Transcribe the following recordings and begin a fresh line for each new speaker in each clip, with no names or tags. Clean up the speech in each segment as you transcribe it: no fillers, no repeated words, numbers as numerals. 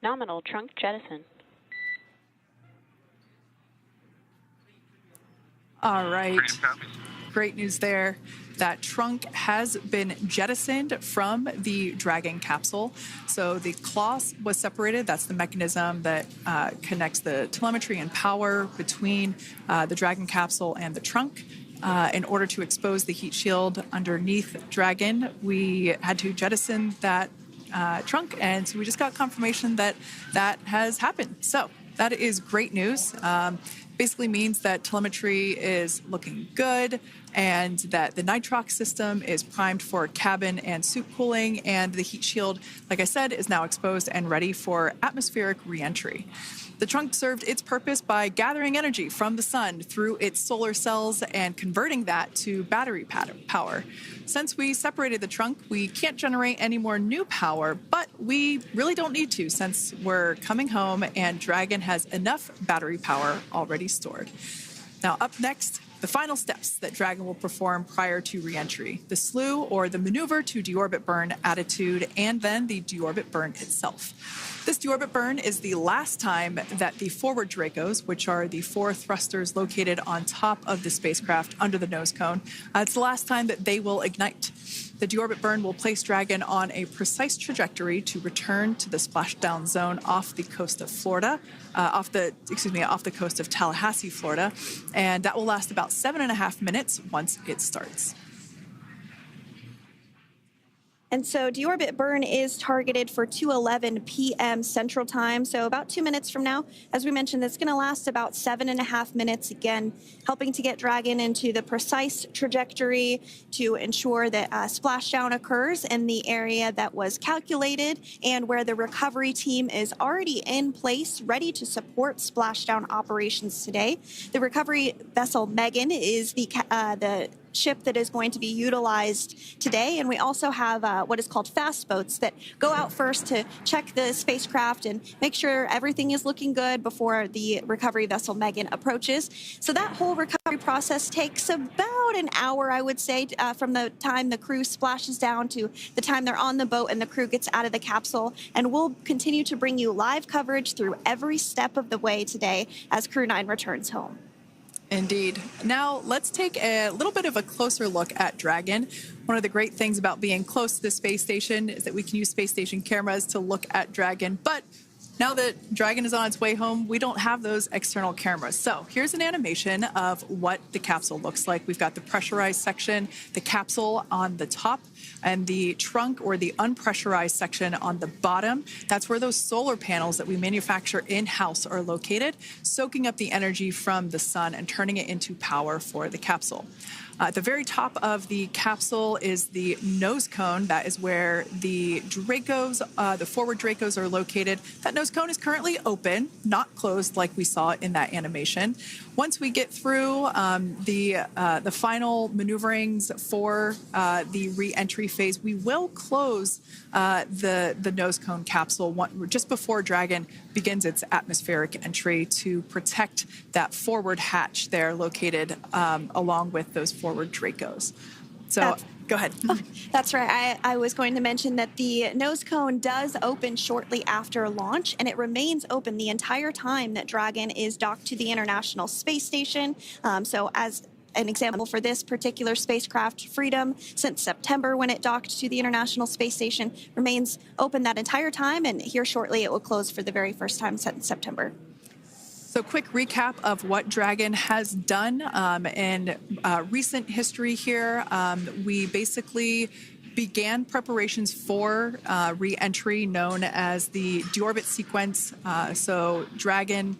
Nominal trunk jettison.
All right. Great news there. That trunk has been jettisoned from the Dragon capsule. So the claw was separated. That's the mechanism that connects the telemetry and power between the Dragon capsule and the trunk. In order to expose the heat shield underneath Dragon, we had to jettison that trunk, and so we just got confirmation that that has happened. So that is great news. Basically means that telemetry is looking good and that the nitrox system is primed for cabin and suit cooling, and the heat shield, like I said, is now exposed and ready for atmospheric reentry. The trunk served its purpose by gathering energy from the sun through its solar cells and converting that to battery power. Since we separated the trunk, we can't generate any more new power, but we really don't need to since we're coming home and Dragon has enough battery power already stored. Now, up next, the final steps that Dragon will perform prior to reentry: the slew, or the maneuver to deorbit burn attitude, and then the deorbit burn itself. This deorbit burn is the last time that the forward Dracos, which are the 4 thrusters located on top of the spacecraft under the nose cone, it's the last time that they will ignite. The deorbit burn will place Dragon on a precise trajectory to return to the splashdown zone off the coast of Florida, off the coast of Tallahassee, Florida, and that will last about 7.5 minutes once it starts.
And so deorbit burn is targeted for 2:11 p.m. Central Time, so about 2 minutes from now. As we mentioned, it's going to last about 7.5 minutes, again, helping to get Dragon into the precise trajectory to ensure that splashdown occurs in the area that was calculated and where the recovery team is already in place, ready to support splashdown operations today. The recovery vessel Megan is the ship that is going to be utilized today, and we also have what is called fast boats that go out first to check the spacecraft and make sure everything is looking good before the recovery vessel Megan approaches. So that whole recovery process takes about an hour, I would say, from the time the crew splashes down to the time they're on the boat and the crew gets out of the capsule. And we'll continue to bring you live coverage through every step of the way today as Crew 9 returns home.
Indeed. Now, let's take a little bit of a closer look at Dragon. One of the great things about being close to the space station is that we can use space station cameras to look at Dragon. But now that Dragon is on its way home, we don't have those external cameras. So here's an animation of what the capsule looks like. We've got the pressurized section, the capsule on the top, and the trunk, or the unpressurized section, on the bottom. That's where those solar panels that we manufacture in-house are located, soaking up the energy from the sun and turning it into power for the capsule. At the very top of the capsule is the nose cone. That is where the Dracos, the forward Dracos, are located. That nose cone is currently open, not closed like we saw in that animation. Once we get through the final maneuverings for the re-entry phase, we will close the nose cone capsule just before Dragon begins its atmospheric entry to protect that forward hatch there located along with those forward Dracos. So go ahead.
Oh, that's right. I was going to mention that the nose cone does open shortly after launch, and it remains open the entire time that Dragon is docked to the International Space Station. So as an example for this particular spacecraft, Freedom, since September when it docked to the International Space Station, remains open that entire time, and here shortly it will close for the very first time since September.
So quick recap of what Dragon has done in recent history here. We basically began preparations for re-entry known as the deorbit sequence. So Dragon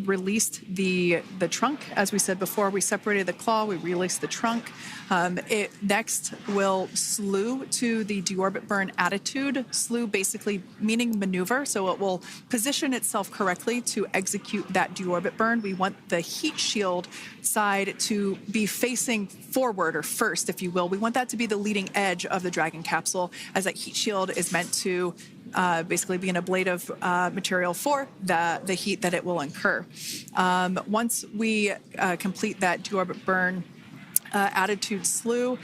released the trunk. As we said before, we separated the claw, we released the trunk. It next will slew to the deorbit burn attitude. Slew basically meaning maneuver, so it will position itself correctly to execute that deorbit burn. We want the heat shield side to be facing forward, or first, if you will. We want that to be the leading edge of the Dragon capsule, as that heat shield is meant to basically be an ablative material for the heat that it will incur. Once we complete that deorbit burn attitude slew,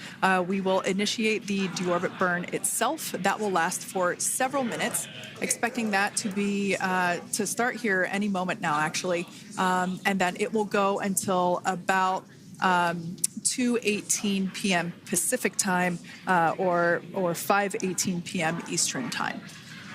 we will initiate the deorbit burn itself. That will last for several minutes, expecting that to be to start here any moment now, actually, and then it will go until about 2:18 p.m. Pacific time or 5:18 p.m. Eastern time.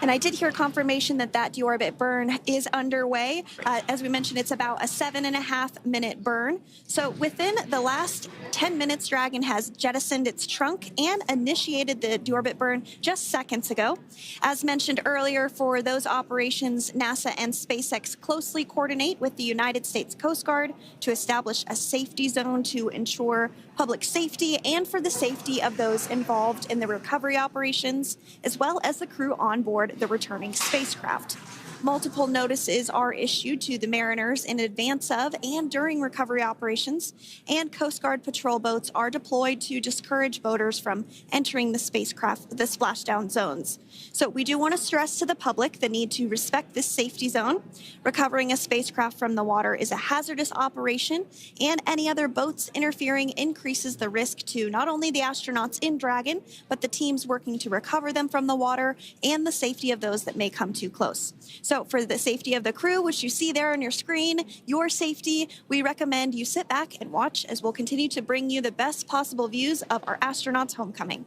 And I did hear confirmation that deorbit burn is underway. As we mentioned, it's about a 7.5-minute burn. So within the last 10 minutes, Dragon has jettisoned its trunk and initiated the deorbit burn just seconds ago. As mentioned earlier, for those operations, NASA and SpaceX closely coordinate with the United States Coast Guard to establish a safety zone to ensure public safety and for the safety of those involved in the recovery operations, as well as the crew on board the returning spacecraft. Multiple notices are issued to the mariners in advance of and during recovery operations, and Coast Guard patrol boats are deployed to discourage boaters from entering the splashdown zones. So we do want to stress to the public the need to respect this safety zone. Recovering a spacecraft from the water is a hazardous operation, and any other boats interfering increases the risk to not only the astronauts in Dragon, but the teams working to recover them from the water and the safety of those that may come too close. So for the safety of the crew, which you see there on your screen, your safety, we recommend you sit back and watch as we'll continue to bring you the best possible views of our astronauts' homecoming.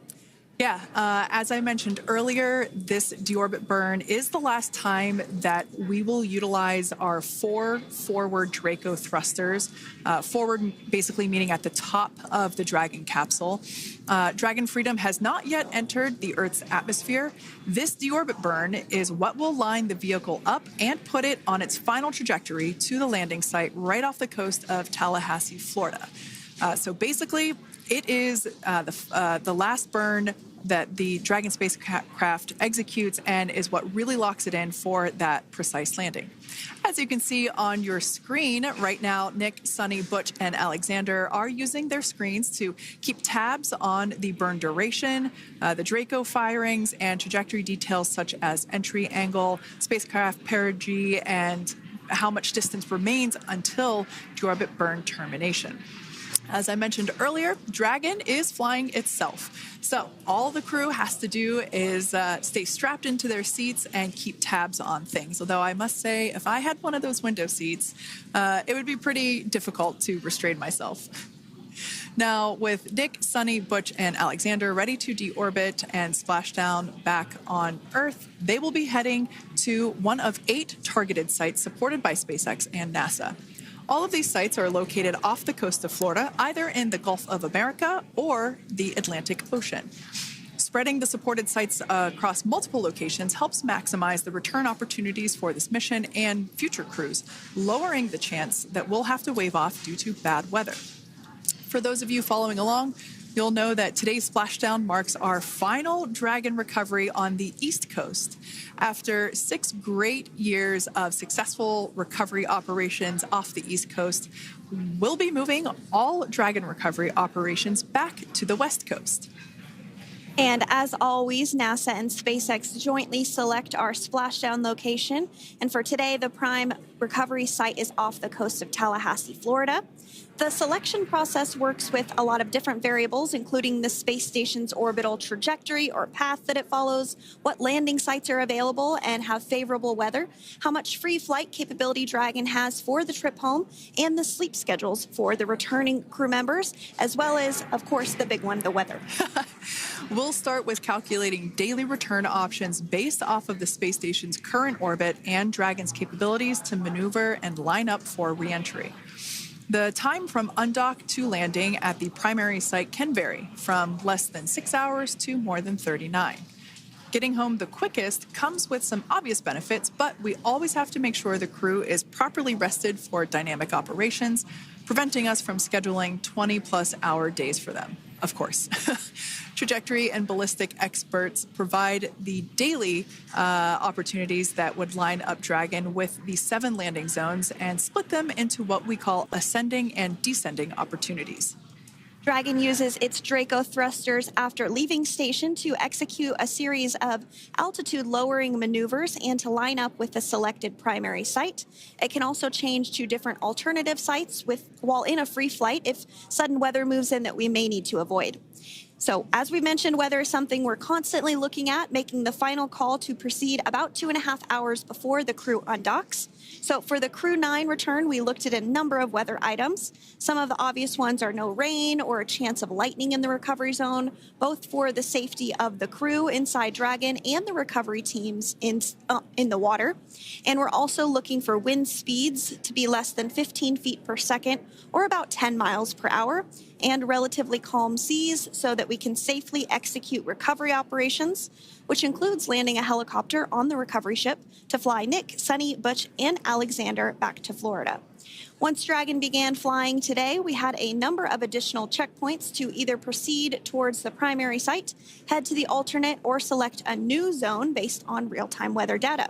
Yeah, as I mentioned earlier, this deorbit burn is the last time that we will utilize our 4 forward Draco thrusters. Forward basically meaning at the top of the Dragon capsule. Dragon Freedom has not yet entered the Earth's atmosphere. This deorbit burn is what will line the vehicle up and put it on its final trajectory to the landing site right off the coast of Tallahassee, Florida. So basically, it is the last burn that the Dragon spacecraft executes and is what really locks it in for that precise landing. As you can see on your screen right now, Nick, Sunny, Butch, and Alexander are using their screens to keep tabs on the burn duration, the Draco firings, and trajectory details such as entry angle, spacecraft perigee, and how much distance remains until deorbit burn termination. As I mentioned earlier, Dragon is flying itself. So all the crew has to do is stay strapped into their seats and keep tabs on things. Although I must say, if I had one of those window seats, it would be pretty difficult to restrain myself. Now, with Nick, Sunny, Butch, and Alexander ready to deorbit and splash down back on Earth, they will be heading to one of 8 targeted sites supported by SpaceX and NASA. All of these sites are located off the coast of Florida, either in the Gulf of America or the Atlantic Ocean. Spreading the supported sites across multiple locations helps maximize the return opportunities for this mission and future crews, lowering the chance that we'll have to wave off due to bad weather. For those of you following along, you'll know that today's splashdown marks our final Dragon recovery on the East Coast. After 6 great years of successful recovery operations off the East Coast, we'll be moving all Dragon recovery operations back to the West Coast.
And as always, NASA and SpaceX jointly select our splashdown location. And for today, the prime recovery site is off the coast of Tallahassee, Florida. The selection process works with a lot of different variables, including the space station's orbital trajectory or path that it follows, what landing sites are available and have favorable weather, how much free flight capability Dragon has for the trip home, and the sleep schedules for the returning crew members, as well as, of course, the big one, the weather.
We'll start with calculating daily return options based off of the space station's current orbit and Dragon's capabilities to maneuver and line up for reentry. The time from undock to landing at the primary site can vary from less than 6 hours to more than 39. Getting home the quickest comes with some obvious benefits, but we always have to make sure the crew is properly rested for dynamic operations, preventing us from scheduling 20-plus hour days for them, of course. Trajectory and ballistic experts provide the daily opportunities that would line up Dragon with the 7 landing zones and split them into what we call ascending and descending opportunities.
Dragon uses its Draco thrusters after leaving station to execute a series of altitude lowering maneuvers and to line up with the selected primary site. It can also change to different alternative sites while in a free flight if sudden weather moves in that we may need to avoid. So as we mentioned, weather is something we're constantly looking at, making the final call to proceed about 2.5 hours before the crew undocks. So for the Crew 9 return, we looked at a number of weather items. Some of the obvious ones are no rain or a chance of lightning in the recovery zone, both for the safety of the crew inside Dragon and the recovery teams in the water. And we're also looking for wind speeds to be less than 15 feet per second or about 10 miles per hour, and relatively calm seas so that we can safely execute recovery operations, which includes landing a helicopter on the recovery ship to fly Nick, Sunny, Butch, and Alexander back to Florida. Once Dragon began flying today, we had a number of additional checkpoints to either proceed towards the primary site, head to the alternate, or select a new zone based on real-time weather data.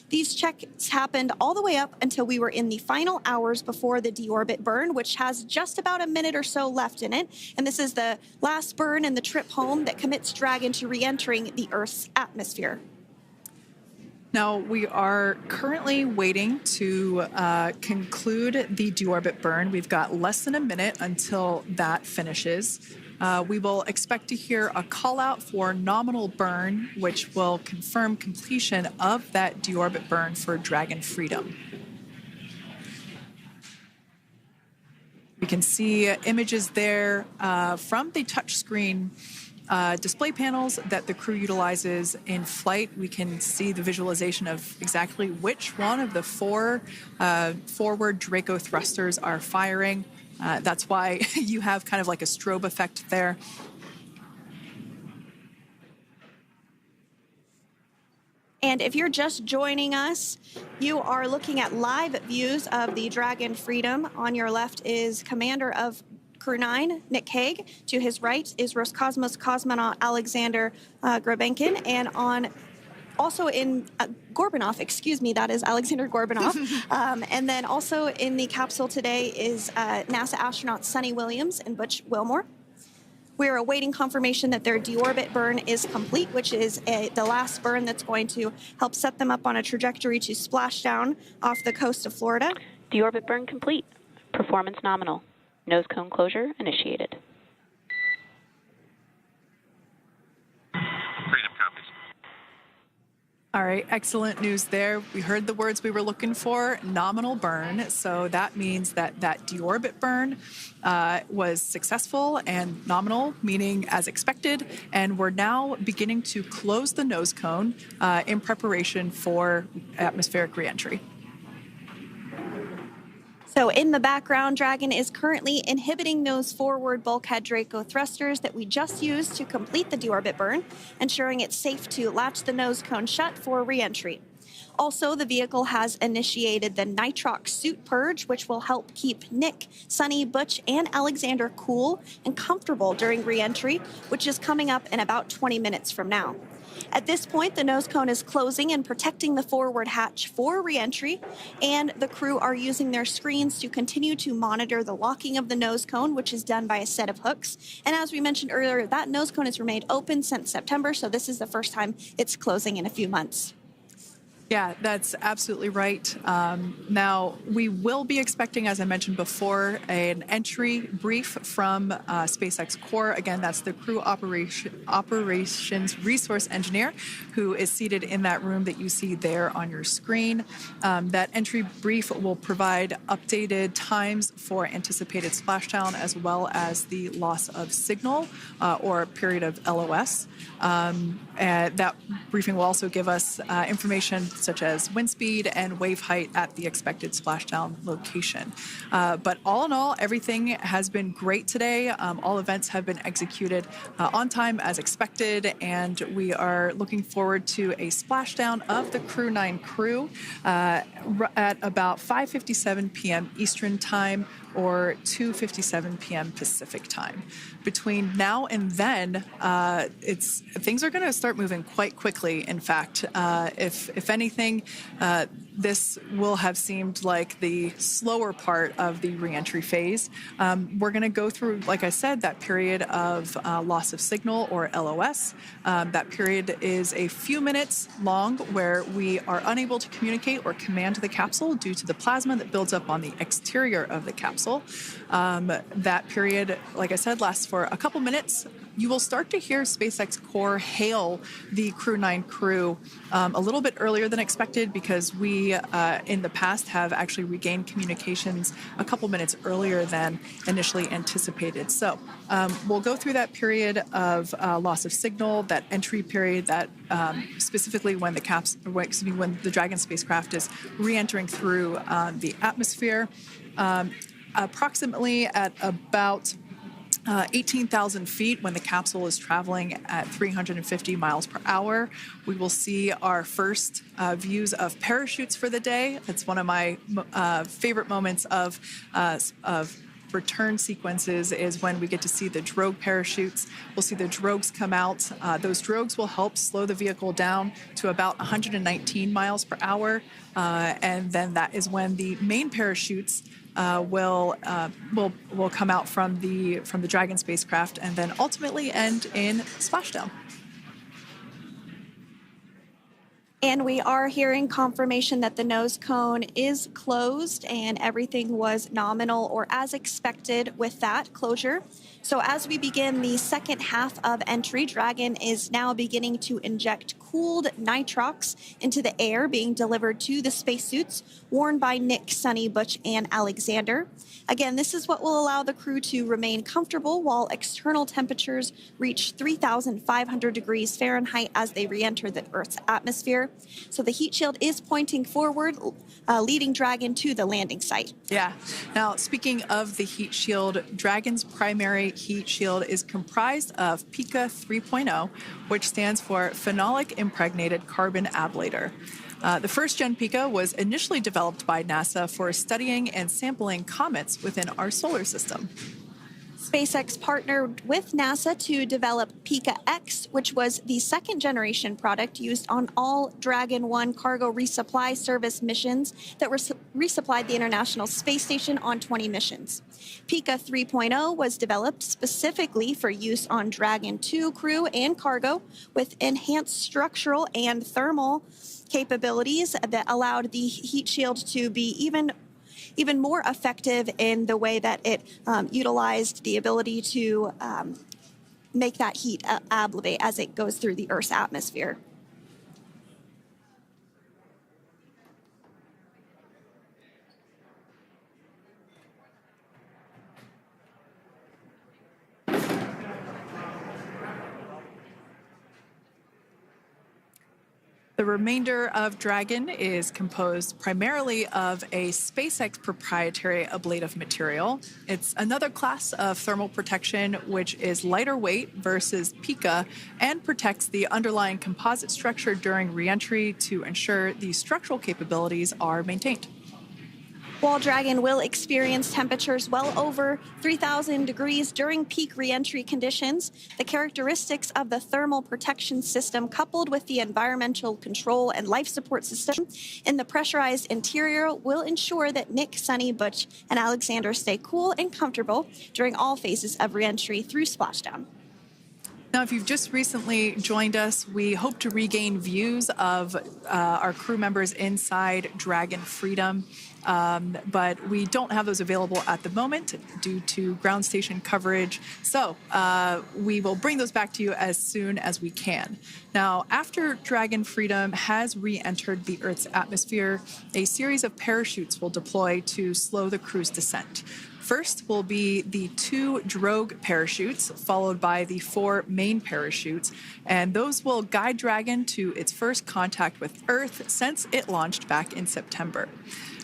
These checks happened all the way up until we were in the final hours before the deorbit burn, which has just about a minute or so left in it. And this is the last burn in the trip home that commits Dragon to re-entering the Earth's atmosphere.
Now, we are currently waiting to conclude the deorbit burn. We've got less than a minute until that finishes. We will expect to hear a call out for nominal burn, which will confirm completion of that deorbit burn for Dragon Freedom. We can see images there from the touchscreen display panels that the crew utilizes in flight. We can see the visualization of exactly which one of the four forward Draco thrusters are firing. That's why you have kind of like a strobe effect there.
And if you're just joining us, you are looking at live views of the Dragon Freedom. On your left is Commander of Crew 9, Nick Hague. To his right is Roscosmos cosmonaut Alexander Grabenkin. And also in Gorbanov, that is Alexander Gorbanov. And then also in the capsule today is NASA astronaut Sunny Williams and Butch Wilmore. We're awaiting confirmation that their deorbit burn is complete, which is the last burn that's going to help set them up on a trajectory to splash down off the coast of Florida.
Deorbit burn complete. Performance nominal. Nose cone closure initiated.
Freedom copies.
All right, excellent news there. We heard the words we were looking for, nominal burn. So that means that that deorbit burn was successful and nominal, meaning as expected. And we're now beginning to close the nose cone in preparation for atmospheric reentry.
So in the background, Dragon is currently inhibiting those forward bulkhead Draco thrusters that we just used to complete the deorbit burn, ensuring it's safe to latch the nose cone shut for reentry. Also, the vehicle has initiated the nitrox suit purge, which will help keep Nick, Sunny, Butch, and Alexander cool and comfortable during reentry, which is coming up in about 20 minutes from now. At this point, the nose cone is closing and protecting the forward hatch for reentry, and the crew are using their screens to continue to monitor the locking of the nose cone, which is done by a set of hooks. And as we mentioned earlier, that nose cone has remained open since September, so this is the first time it's closing in a few months.
Yeah, that's absolutely right. Now, we will be expecting, as I mentioned before, an entry brief from SpaceX Core. Again, that's the crew operations resource engineer who is seated in that room that you see there on your screen. That entry brief will provide updated times for anticipated splashdown as well as the loss of signal or period of LOS. And that briefing will also give us information such as wind speed and wave height at the expected splashdown location. But all in all, everything has been great today. All events have been executed on time as expected, and we are looking forward to a splashdown of the Crew 9 crew at about 5:57 p.m. Eastern Time or 2:57 p.m. Pacific Time. Between now and then, things are going to start moving quite quickly. In fact, if anything, this will have seemed like the slower part of the reentry phase. We're going to go through, like I said, that period of loss of signal, or LOS. That period is a few minutes long where we are unable to communicate or command the capsule due to the plasma that builds up on the exterior of the capsule. That period, like I said, lasts for a couple minutes. You will start to hear SpaceX Core hail the Crew 9 crew a little bit earlier than expected, because we, in the past, have actually regained communications a couple minutes earlier than initially anticipated. So we'll go through that period of loss of signal, that entry period, that specifically when when the Dragon spacecraft is re-entering through the atmosphere, approximately at about 18,000 feet, when the capsule is traveling at 350 miles per hour. We will see our first views of parachutes for the day. It's one of my favorite moments of return sequences, is when we get to see the drogue parachutes. We'll see the drogues come out. Those drogues will help slow the vehicle down to about 119 miles per hour. And then that is when the main parachutes will come out from the Dragon spacecraft, and then ultimately end in splashdown.
And we are hearing confirmation that the nose cone is closed and everything was nominal or as expected with that closure. So as we begin the second half of entry, Dragon is now beginning to inject cooled nitrox into the air being delivered to the spacesuits worn by Nick, Sunny, Butch, and Alexander. Again, this is what will allow the crew to remain comfortable while external temperatures reach 3,500 degrees Fahrenheit as they re-enter the Earth's atmosphere. So the heat shield is pointing forward, leading Dragon to the landing site.
Yeah. Now, speaking of the heat shield, Dragon's primary heat shield is comprised of PICA 3.0, which stands for Phenolic Impregnated Carbon Ablator. The first-gen PICA was initially developed by NASA for studying and sampling comets within our solar system.
SpaceX partnered with NASA to develop PICA-X, which was the second-generation product used on all Dragon 1 cargo resupply service missions that resupplied the International Space Station on 20 missions. PICA 3.0 was developed specifically for use on Dragon 2 crew and cargo, with enhanced structural and thermal capabilities that allowed the heat shield to be even more effective in the way that it utilized the ability to make that heat ablevate as it goes through the Earth's atmosphere.
The remainder of Dragon is composed primarily of a SpaceX proprietary ablative material. It's another class of thermal protection which is lighter weight versus PICA and protects the underlying composite structure during reentry to ensure the structural capabilities are maintained.
While Dragon will experience temperatures well over 3,000 degrees during peak reentry conditions, the characteristics of the thermal protection system, coupled with the environmental control and life support system in the pressurized interior, will ensure that Nick, Sunny, Butch, and Alexander stay cool and comfortable during all phases of reentry through splashdown.
Now, if you've just recently joined us, we hope to regain views of our crew members inside Dragon Freedom. But we don't have those available at the moment due to ground station coverage. So we will bring those back to you as soon as we can. Now, after Dragon Freedom has re-entered the Earth's atmosphere, a series of parachutes will deploy to slow the crew's descent. First will be the 2 drogue parachutes, followed by the 4 main parachutes, and those will guide Dragon to its first contact with Earth since it launched back in September.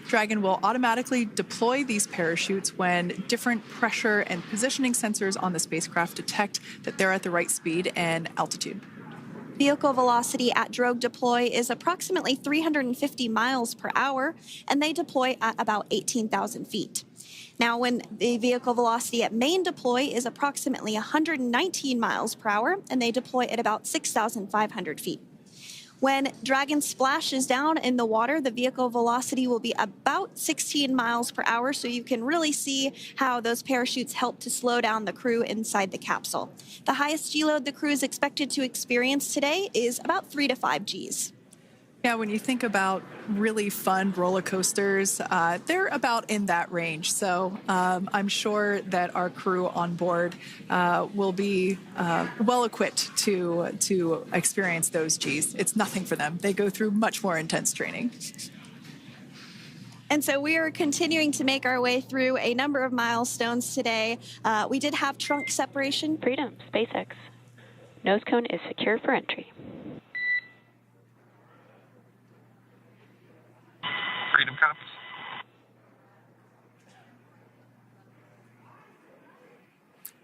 Dragon will automatically deploy these parachutes when different pressure and positioning sensors on the spacecraft detect that they're at the right speed and altitude.
Vehicle velocity at drogue deploy is approximately 350 miles per hour, and they deploy at about 18,000 feet. Now, when the vehicle velocity at main deploy is approximately 119 miles per hour, and they deploy at about 6,500 feet. When Dragon splashes down in the water, the vehicle velocity will be about 16 miles per hour, so you can really see how those parachutes help to slow down the crew inside the capsule. The highest G-load the crew is expected to experience today is about 3 to 5 Gs.
Yeah, when you think about really fun roller coasters, they're about in that range. So I'm sure that our crew on board will be well equipped to experience those Gs. It's nothing for them. They go through much more intense training.
And so we are continuing to make our way through a number of milestones today. We did have trunk separation.
Freedom, SpaceX. Nose cone is secure for entry.
Freedom copies.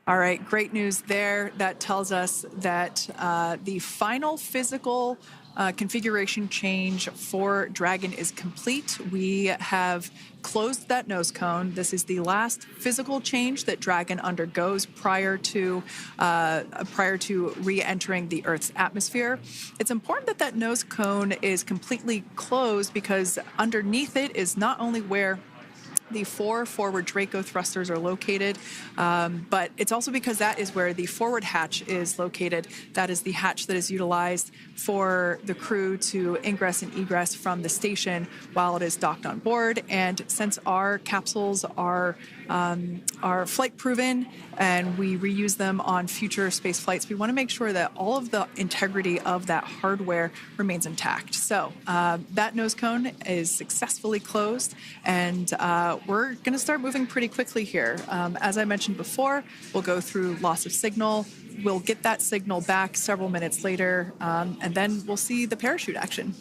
All right, great news there. That tells us that the final physical configuration change for Dragon is complete. We have closed that nose cone. This is the last physical change that Dragon undergoes prior to re-entering the Earth's atmosphere. It's important that that nose cone is completely closed because underneath it is not only where the 4 forward Draco thrusters are located, but it's also because that is where the forward hatch is located. That is the hatch that is utilized for the crew to ingress and egress from the station while it is docked on board. And since our capsules are flight proven and we reuse them on future space flights, we want to make sure that all of the integrity of that hardware remains intact. So that nose cone is successfully closed, and we're going to start moving pretty quickly here. As I mentioned before, we'll go through loss of signal. We'll get that signal back several minutes later, and then we'll see the parachute action.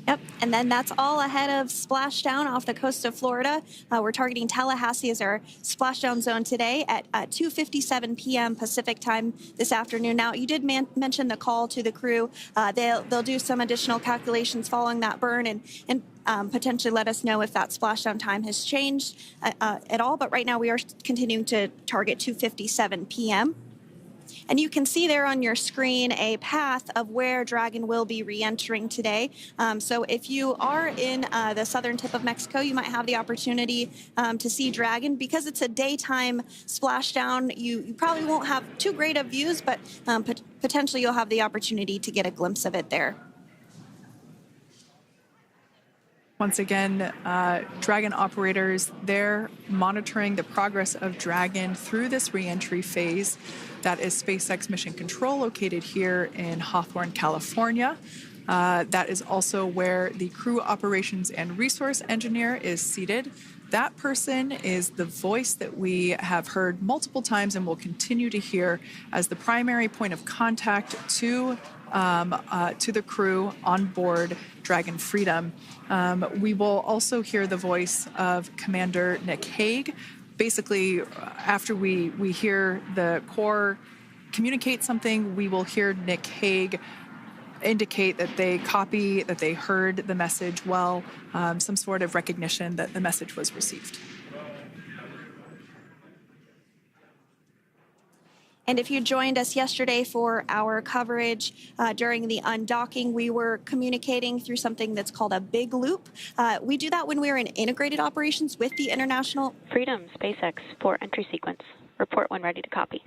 Yep, and then that's all ahead of splashdown off the coast of Florida. We're targeting Tallahassee as our splashdown zone today at 2:57 p.m. Pacific time this afternoon. Now, you did mention the call to the crew. They'll do some additional calculations following that burn and potentially let us know if that splashdown time has changed at all. But right now, we are continuing to target 2:57 p.m. And you can see there on your screen a path of where Dragon will be re-entering today. So if you are in the southern tip of Mexico, you might have the opportunity to see Dragon. Because it's a daytime splashdown, you probably won't have too great of views, but potentially you'll have the opportunity to get a glimpse of it there.
Once again, Dragon operators, they're monitoring the progress of Dragon through this re-entry phase. That is SpaceX Mission Control, located here in Hawthorne, California. That is also where the crew operations and resource engineer is seated. That person is the voice that we have heard multiple times and will continue to hear as the primary point of contact to the crew on board Dragon Freedom. We will also hear the voice of Commander Nick Hague. Basically, after we hear the Corps communicate something, we will hear Nick Hague indicate that they copy, that they heard the message well, some sort of recognition that the message was received.
And if you joined us yesterday for our coverage during the undocking, we were communicating through something that's called a big loop. We do that when we're in integrated operations with the International
Freedom, SpaceX, for entry sequence. Report when ready to copy.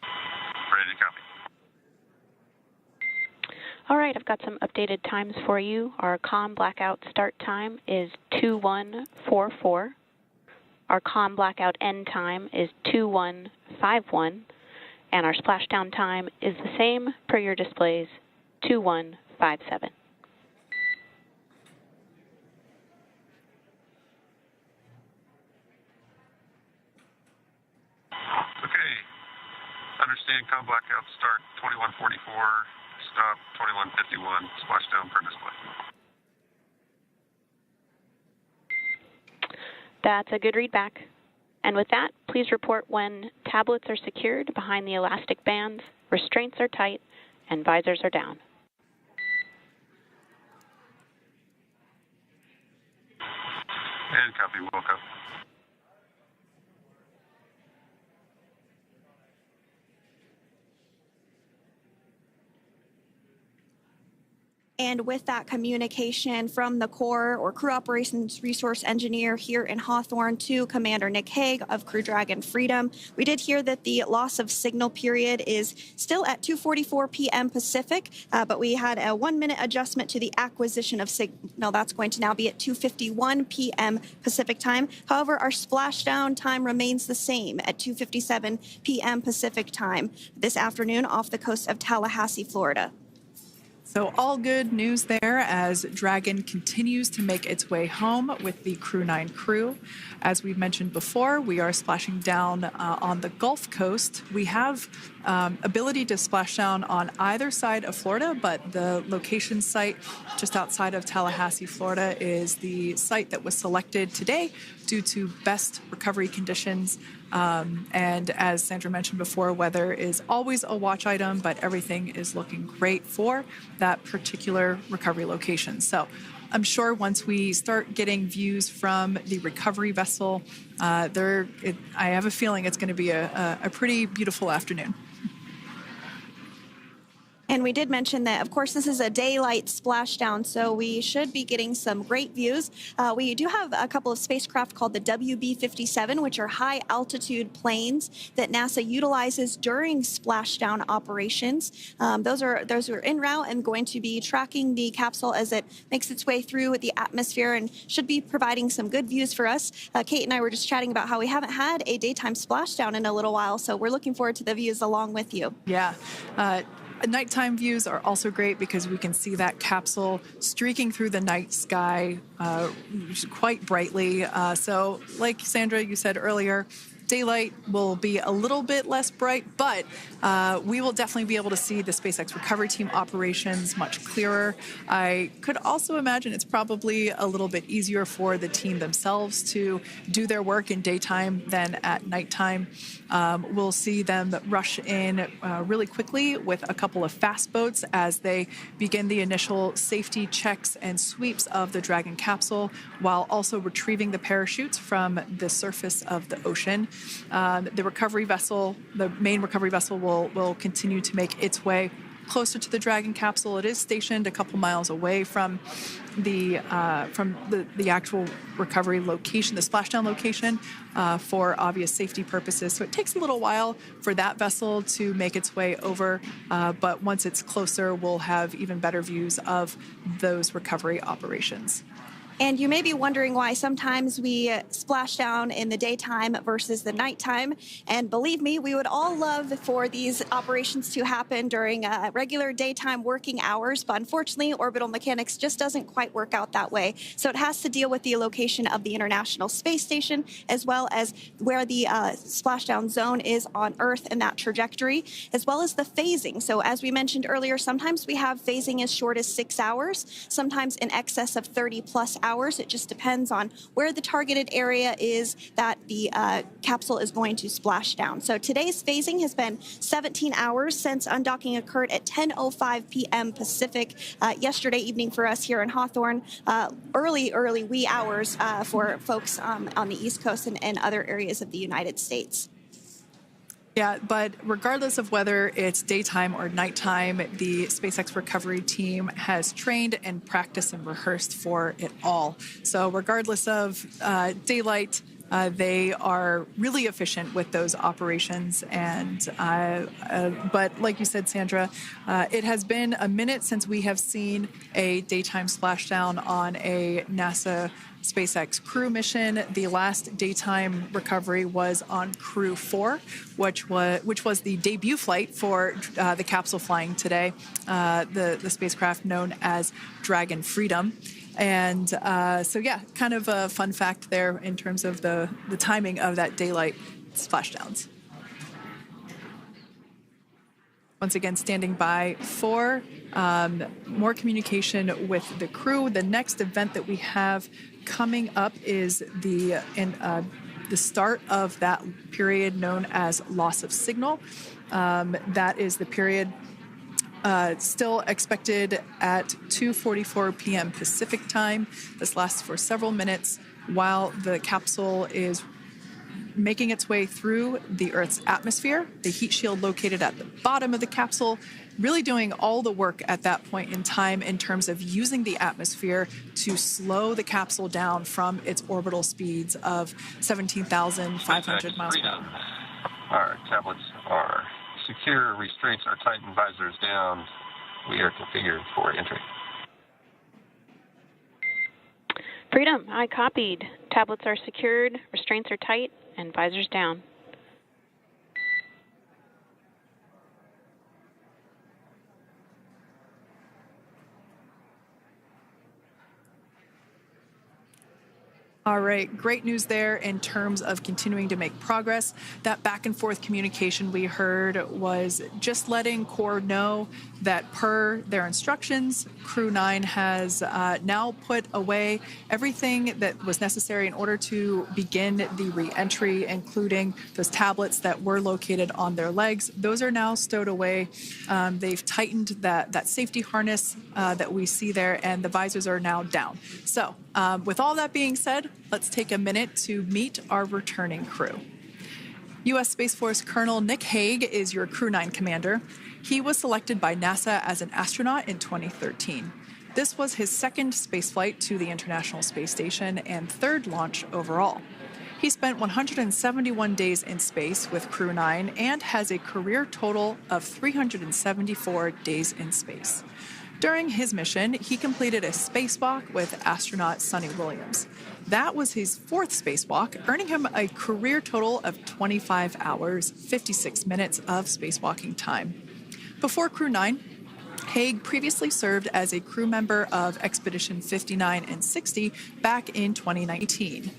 Ready to copy.
All right, I've got some updated times for you. Our comm blackout start time is 2144. Our comm blackout end time is 2151, and our splashdown time is the same per your displays, 2157.
Okay. Understand comm blackout start 2144, stop 2151, splashdown per display.
That's a good read back. And with that, please report when tablets are secured behind the elastic bands, restraints are tight, and visors are down.
And copy, Wilco.
And with that communication from the Corps or Crew Operations Resource Engineer here in Hawthorne to Commander Nick Hague of Crew Dragon Freedom, we did hear that the loss of signal period is still at 2:44 p.m. Pacific, but we had a 1-minute adjustment to the acquisition of signal. That's going to now be at 2:51 p.m. Pacific time. However, our splashdown time remains the same at 2:57 p.m. Pacific time this afternoon off the coast of Tallahassee, Florida.
So all good news there as Dragon continues to make its way home with the Crew 9 crew. As we've mentioned before, we are splashing down on the Gulf Coast. We have ability to splash down on either side of Florida, but the location site just outside of Tallahassee, Florida is the site that was selected today due to best recovery conditions. And as Sandra mentioned before, weather is always a watch item, but everything is looking great for that particular recovery location. So I'm sure once we start getting views from the recovery vessel, I have a feeling it's going to be a pretty beautiful afternoon.
And we did mention that, of course, this is a daylight splashdown, so we should be getting some great views. We do have a couple of spacecraft called the WB-57, which are high-altitude planes that NASA utilizes during splashdown operations. Those are en route and going to be tracking the capsule as it makes its way through the atmosphere and should be providing some good views for us. Kate and I were just chatting about how we haven't had a daytime splashdown in a little while, so we're looking forward to the views along with you.
Yeah. Nighttime views are also great because we can see that capsule streaking through the night sky quite brightly. So like Sandra, you said earlier, daylight will be a little bit less bright, but we will definitely be able to see the SpaceX recovery team operations much clearer. I could also imagine it's probably a little bit easier for the team themselves to do their work in daytime than at nighttime. We'll see them rush in really quickly with a couple of fast boats as they begin the initial safety checks and sweeps of the Dragon capsule, while also retrieving the parachutes from the surface of the ocean. The recovery vessel, the main recovery vessel, will continue to make its way closer to the Dragon capsule. It is stationed a couple miles away from the actual recovery location, the splashdown location, for obvious safety purposes. So it takes a little while for that vessel to make its way over, but once it's closer, we'll have even better views of those recovery operations.
And you may be wondering why sometimes we splash down in the daytime versus the nighttime. And believe me, we would all love for these operations to happen during regular daytime working hours. But unfortunately, orbital mechanics just doesn't quite work out that way. So it has to deal with the location of the International Space Station, as well as where the splashdown zone is on Earth and that trajectory, as well as the phasing. So as we mentioned earlier, sometimes we have phasing as short as 6 hours, sometimes in excess of 30 plus hours. It just depends on where the targeted area is that the capsule is going to splash down. So today's phasing has been 17 hours since undocking occurred at 10:05 p.m. Pacific yesterday evening for us here in Hawthorne. Early wee hours for folks on the East Coast and other areas of the United States.
Yeah, but regardless of whether it's daytime or nighttime, the SpaceX recovery team has trained and practiced and rehearsed for it all. So regardless of daylight, they are really efficient with those operations. And but like you said, Sandra, it has been a minute since we have seen a daytime splashdown on a NASA SpaceX crew mission. The last daytime recovery was on Crew 4, which was the debut flight for the capsule flying today, the spacecraft known as Dragon Freedom. And so, yeah, kind of a fun fact there in terms of the timing of that daylight splashdowns. Once again, standing by for more communication with the crew. The next event that we have coming up is the start of that period known as loss of signal. That is the period still expected at 2:44 p.m. Pacific time. This lasts for several minutes while the capsule is making its way through the Earth's atmosphere. The heat shield located at the bottom of the capsule really doing all the work at that point in time in terms of using the atmosphere to slow the capsule down from its orbital speeds of 17,500 miles per hour.
Our tablets are secure, restraints are tightened, visors down. We are configured for entry.
Freedom, I copied. Tablets are secured, restraints are tight, and visors down.
All right, great news there in terms of continuing to make progress. That back and forth communication we heard was just letting Core know that per their instructions, Crew 9 has now put away everything that was necessary in order to begin the re-entry, including those tablets that were located on their legs. Those are now stowed away. They've tightened that safety harness that we see there, and the visors are now down. So with all that being said, let's take a minute to meet our returning crew. U.S. Space Force Colonel Nick Hague is your Crew 9 commander. He was selected by NASA as an astronaut in 2013. This was his second spaceflight to the International Space Station and third launch overall. He spent 171 days in space with Crew 9 and has a career total of 374 days in space. During his mission, he completed a spacewalk with astronaut Sunny Williams. That was his fourth spacewalk, earning him a career total of 25 hours, 56 minutes of spacewalking time. Before Crew 9, Hague previously served as a crew member of Expedition 59 and 60 back in 2019.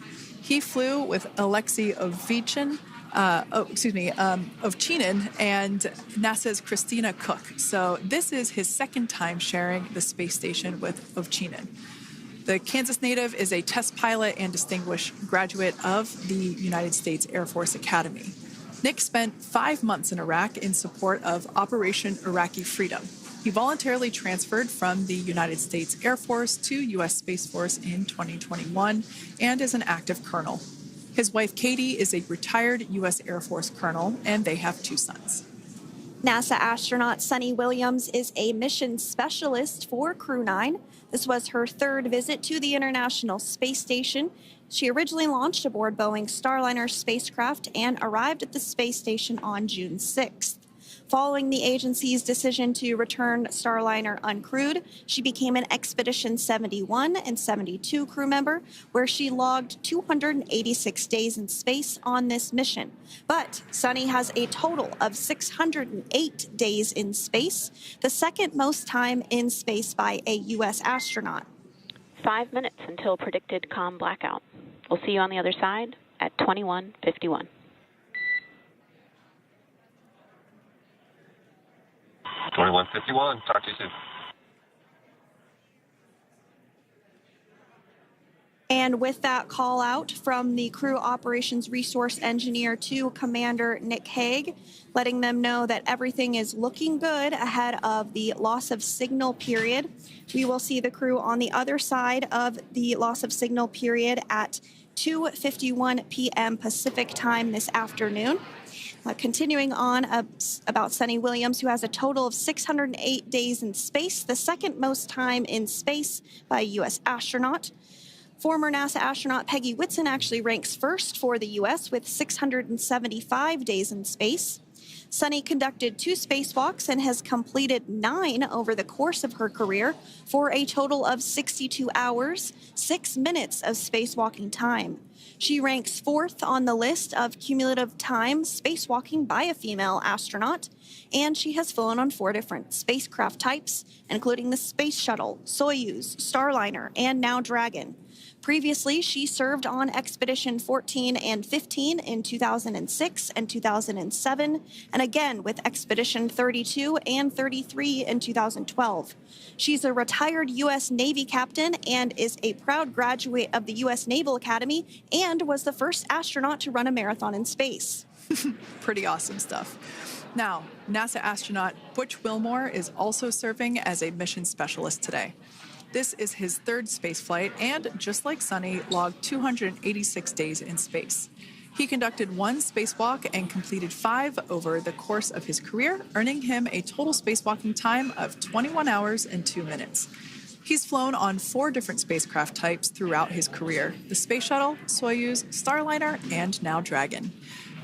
He flew with Alexei Ovchinin and NASA's Christina Cook. So this is his second time sharing the space station with Ovchinin. The Kansas native is a test pilot and distinguished graduate of the United States Air Force Academy. Nick spent 5 months in Iraq in support of Operation Iraqi Freedom. He voluntarily transferred from the United States Air Force to U.S. Space Force in 2021 and is an active colonel. His wife, Katie, is a retired U.S. Air Force colonel, and they have 2 sons.
NASA astronaut Sunny Williams is a mission specialist for Crew 9. This was her third visit to the International Space Station. She originally launched aboard Boeing Starliner spacecraft and arrived at the space station on June 6th. Following the agency's decision to return Starliner uncrewed, she became an Expedition 71 and 72 crew member, where she logged 286 days in space on this mission. But Sunny has a total of 608 days in space, the second most time in space by a U.S. astronaut.
5 minutes until predicted comm blackout. We'll see you on the other side at 21:51.
21:51. Talk to you soon.
And with that call out from the Crew Operations Resource Engineer to Commander Nick Hague, letting them know that everything is looking good ahead of the loss of signal period. We will see the crew on the other side of the loss of signal period at 2:51 p.m. Pacific time this afternoon. Continuing on about Sunny Williams, who has a total of 608 days in space, the second most time in space by a U.S. astronaut. Former NASA astronaut Peggy Whitson actually ranks first for the U.S. with 675 days in space. Sunny conducted 2 spacewalks and has completed 9 over the course of her career for a total of 62 hours, 6 minutes of spacewalking time. She ranks 4th on the list of cumulative time spacewalking by a female astronaut, and she has flown on 4 different spacecraft types, including the Space Shuttle, Soyuz, Starliner, and now Dragon. Previously, she served on Expedition 14 and 15 in 2006 and 2007, and again with Expedition 32 and 33 in 2012. She's a retired U.S. Navy captain and is a proud graduate of the U.S. Naval Academy and was the first astronaut to run a marathon in space.
Pretty awesome stuff. Now, NASA astronaut Butch Wilmore is also serving as a mission specialist today. This is his third spaceflight and, just like Sunny, logged 286 days in space. He conducted 1 spacewalk and completed 5 over the course of his career, earning him a total spacewalking time of 21 hours and 2 minutes. He's flown on 4 different spacecraft types throughout his career: the Space Shuttle, Soyuz, Starliner, and now Dragon.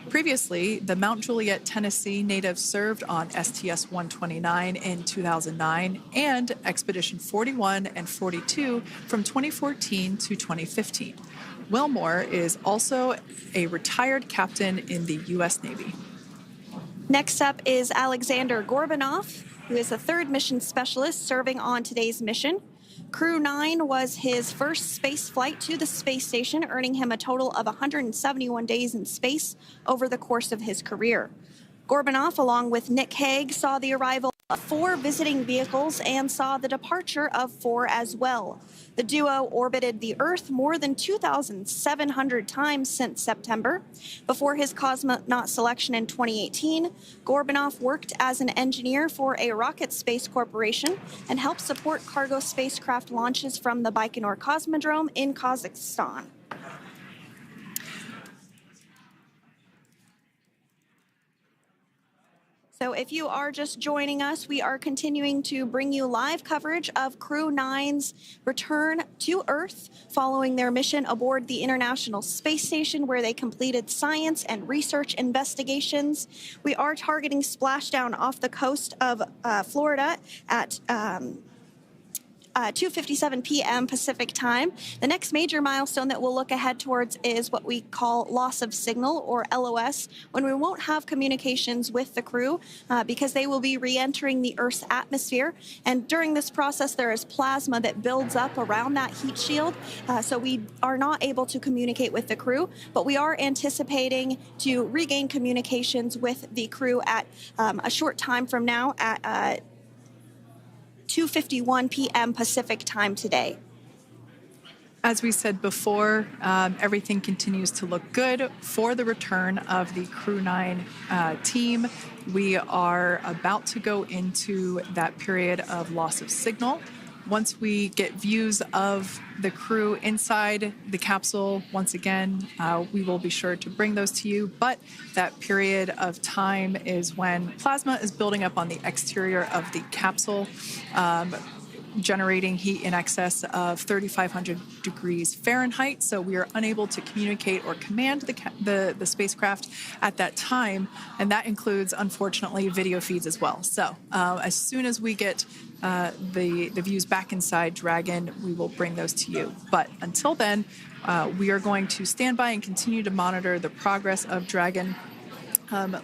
Previously, the Mount Juliet, Tennessee native served on STS-129 in 2009 and Expedition 41 and 42 from 2014 to 2015. Wilmore is also a retired captain in the U.S. Navy.
Next up is Alexander Gorbanov, who is the 3rd mission specialist serving on today's mission. Crew 9 was his first space flight to the space station, earning him a total of 171 days in space over the course of his career. Gorbanov, along with Nick Hague, saw the arrival of 4 visiting vehicles and saw the departure of 4 as well. The duo orbited the Earth more than 2,700 times since September. Before his cosmonaut selection in 2018, Gorbanov worked as an engineer for a rocket space corporation and helped support cargo spacecraft launches from the Baikonur Cosmodrome in Kazakhstan. So if you are just joining us, we are continuing to bring you live coverage of Crew 9's return to Earth following their mission aboard the International Space Station, where they completed science and research investigations. We are targeting splashdown off the coast of Florida at 2:57 p.m. Pacific time. The next major milestone that we'll look ahead towards is what we call loss of signal, or LOS, when we won't have communications with the crew because they will be re-entering the Earth's atmosphere. And during this process, there is plasma that builds up around that heat shield, so we are not able to communicate with the crew, but we are anticipating to regain communications with the crew at a short time from now at 2:51 p.m. Pacific time today.
As we said before, everything continues to look good for the return of the Crew 9 team. We are about to go into that period of loss of signal. Once we get views of the crew inside the capsule, once again, we will be sure to bring those to you. But that period of time is when plasma is building up on the exterior of the capsule, generating heat in excess of 3,500 degrees Fahrenheit. So we are unable to communicate or command the spacecraft at that time. And that includes, unfortunately, video feeds as well. So as soon as we get the views back inside Dragon, we will bring those to you. But until then, we are going to stand by and continue to monitor the progress of Dragon.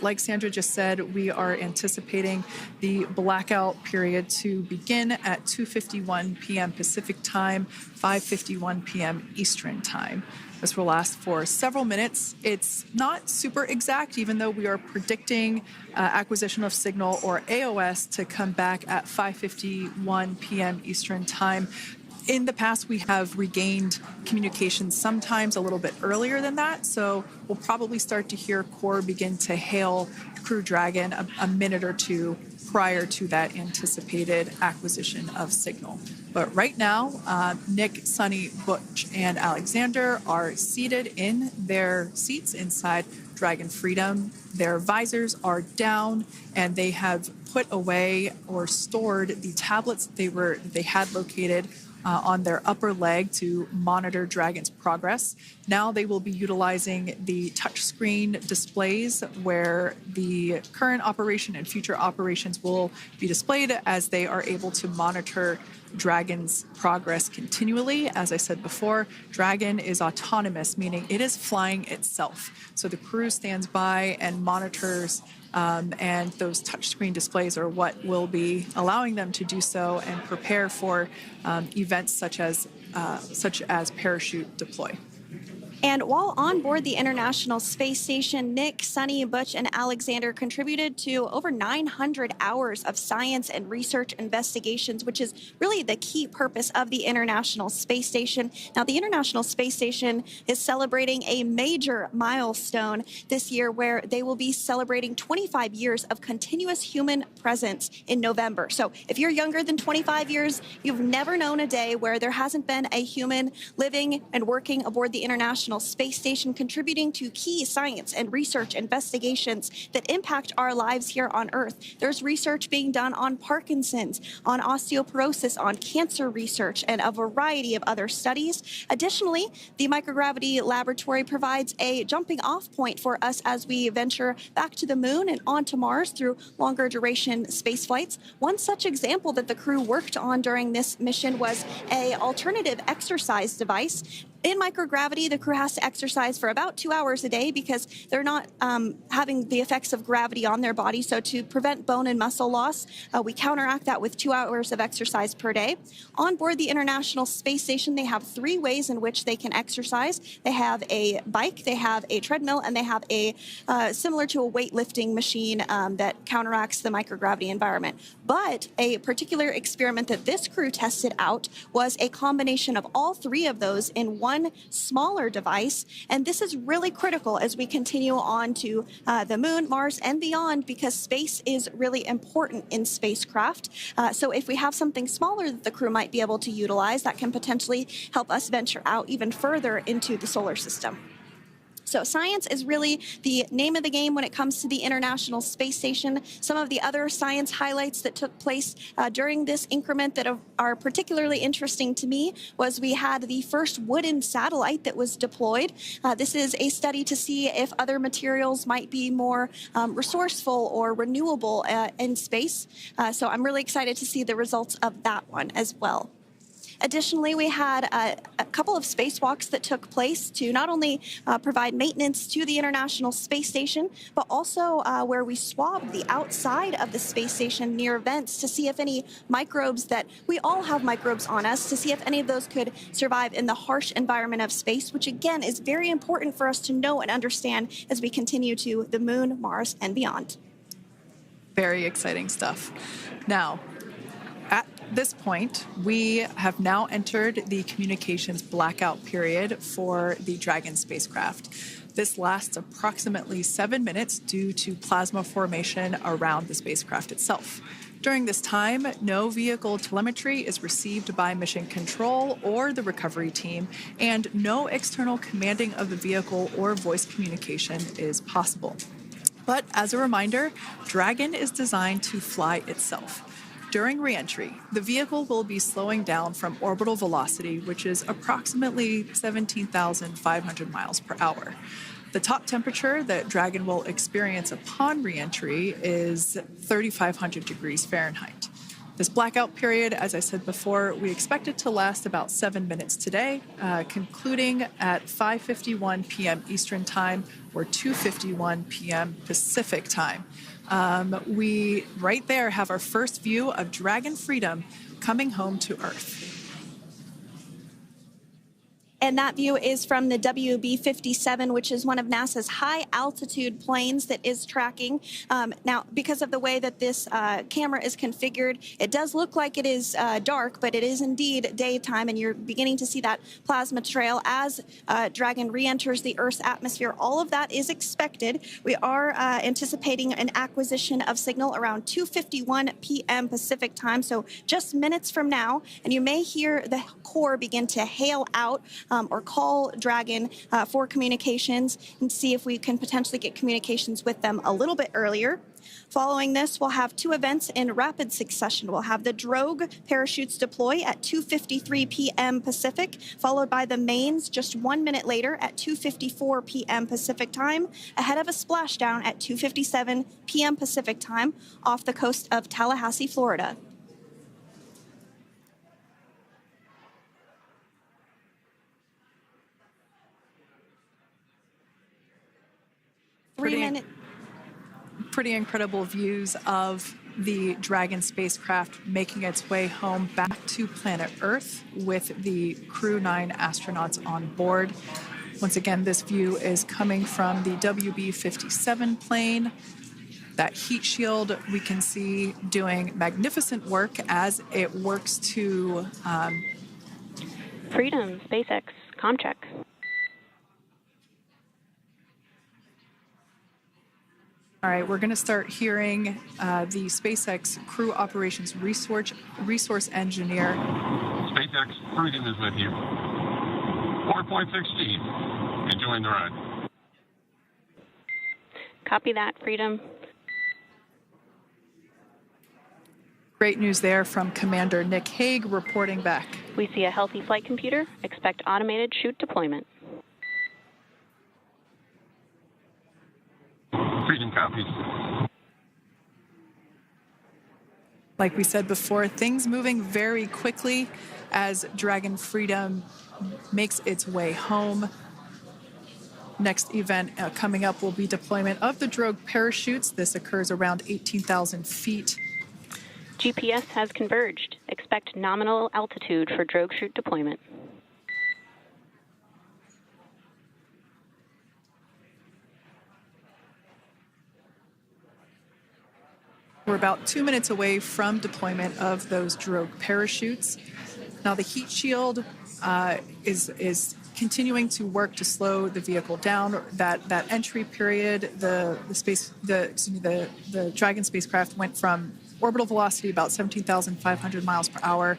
Like Sandra just said, we are anticipating the blackout period to begin at 2:51 p.m. Pacific time, 5:51 p.m. Eastern time. This will last for several minutes. It's not super exact, even though we are predicting acquisition of signal, or AOS, to come back at 5:51 p.m. Eastern time. In the past, we have regained communication sometimes a little bit earlier than that, so we'll probably start to hear Core begin to hail Crew Dragon a minute or two prior to that anticipated acquisition of signal. But right now, Nick, Sunny, Butch, and Alexander are seated in their seats inside Dragon Freedom. Their visors are down, and they have put away or stored the tablets they had located on their upper leg to monitor Dragon's progress. Now they will be utilizing the touchscreen displays, where the current operation and future operations will be displayed as they are able to monitor Dragon's progress continually. As I said before, Dragon is autonomous, meaning it is flying itself. So the crew stands by and monitors, and those touchscreen displays are what will be allowing them to do so and prepare for events such as parachute deploy.
And while on board the International Space Station, Nick, Sunny, Butch, and Alexander contributed to over 900 hours of science and research investigations, which is really the key purpose of the International Space Station. Now, the International Space Station is celebrating a major milestone this year, where they will be celebrating 25 years of continuous human presence in November. So if you're younger than 25 years, you've never known a day where there hasn't been a human living and working aboard the International International Space Station, contributing to key science and research investigations that impact our lives here on Earth. There's research being done on Parkinson's, on osteoporosis, on cancer research, and a variety of other studies. Additionally, the microgravity laboratory provides a jumping off point for us as we venture back to the moon and onto Mars through longer duration space flights. One such example that the crew worked on during this mission was an alternative exercise device. In microgravity, the crew has to exercise for about 2 hours a day because they're not having the effects of gravity on their body. So to prevent bone and muscle loss, we counteract that with 2 hours of exercise per day. On board the International Space Station, they have 3 ways in which they can exercise. They have a bike, they have a treadmill, and they have a similar to a weightlifting machine that counteracts the microgravity environment. But a particular experiment that this crew tested out was a combination of all 3 of those in one smaller device. And this is really critical as we continue on to the moon, Mars, and beyond, because space is really important in spacecraft. So if we have something smaller that the crew might be able to utilize, that can potentially help us venture out even further into the solar system. So science is really the name of the game when it comes to the International Space Station. Some of the other science highlights that took place during this increment that are particularly interesting to me was we had the first wooden satellite that was deployed. This is a study to see if other materials might be more resourceful or renewable in space. So I'm really excited to see the results of that one as well. Additionally, we had a couple of spacewalks that took place to not only provide maintenance to the International Space Station, but also where we swabbed the outside of the space station near vents to see if any microbes that we all have microbes on us, to see if any of those could survive in the harsh environment of space, which again is very important for us to know and understand as we continue to the moon, Mars, and beyond.
Very exciting stuff. Now, at this point, we have now entered the communications blackout period for the Dragon spacecraft. This lasts approximately 7 minutes due to plasma formation around the spacecraft itself. During this time, no vehicle telemetry is received by mission control or the recovery team, and no external commanding of the vehicle or voice communication is possible. But as a reminder, Dragon is designed to fly itself. During reentry, the vehicle will be slowing down from orbital velocity, which is approximately 17,500 miles per hour. The top temperature that Dragon will experience upon reentry is 3,500 degrees Fahrenheit. This blackout period, as I said before, we expect it to last about 7 minutes today, concluding at 5:51 p.m. Eastern Time or 2:51 p.m. Pacific Time. We right there have our first view of Dragon Freedom coming home to Earth.
And that view is from the WB-57, which is one of NASA's high-altitude planes that is tracking. Now, because of the way that this camera is configured, it does look like it is dark, but it is indeed daytime, and you're beginning to see that plasma trail as Dragon re-enters the Earth's atmosphere. All of that is expected. We are anticipating an acquisition of signal around 2:51 p.m. Pacific Time, so just minutes from now, and you may hear the core begin to hail out or call Dragon for communications and see if we can potentially get communications with them a little bit earlier. Following this, we'll have 2 events in rapid succession. We'll have the drogue parachutes deploy at 2:53 p.m. Pacific, followed by the mains just 1 minute later at 2:54 p.m. Pacific Time, ahead of a splashdown at 2:57 p.m. Pacific Time off the coast of Tallahassee, Florida.
Pretty incredible views of the Dragon spacecraft making its way home back to planet Earth with the Crew 9 astronauts on board. Once again, this view is coming from the WB-57 plane. That heat shield we can see doing magnificent work as it works to...
Freedom, SpaceX, Comcheck.
All right, we're going to start hearing the SpaceX Crew Operations Resource Engineer.
SpaceX, Freedom is with you. 4.6 feet. Enjoying the ride.
Copy that, Freedom.
Great news there from Commander Nick Hague reporting back.
We see a healthy flight computer. Expect automated chute deployment.
Freedom copies.
Like we said before, things moving very quickly as Dragon Freedom makes its way home. Next event coming up will be deployment of the drogue parachutes. This occurs around 18,000 feet.
GPS has converged. Expect nominal altitude for drogue chute deployment.
We're about 2 minutes away from deployment of those drogue parachutes. Now the heat shield is continuing to work to slow the vehicle down. That entry period, the Dragon spacecraft went from orbital velocity about 17,500 miles per hour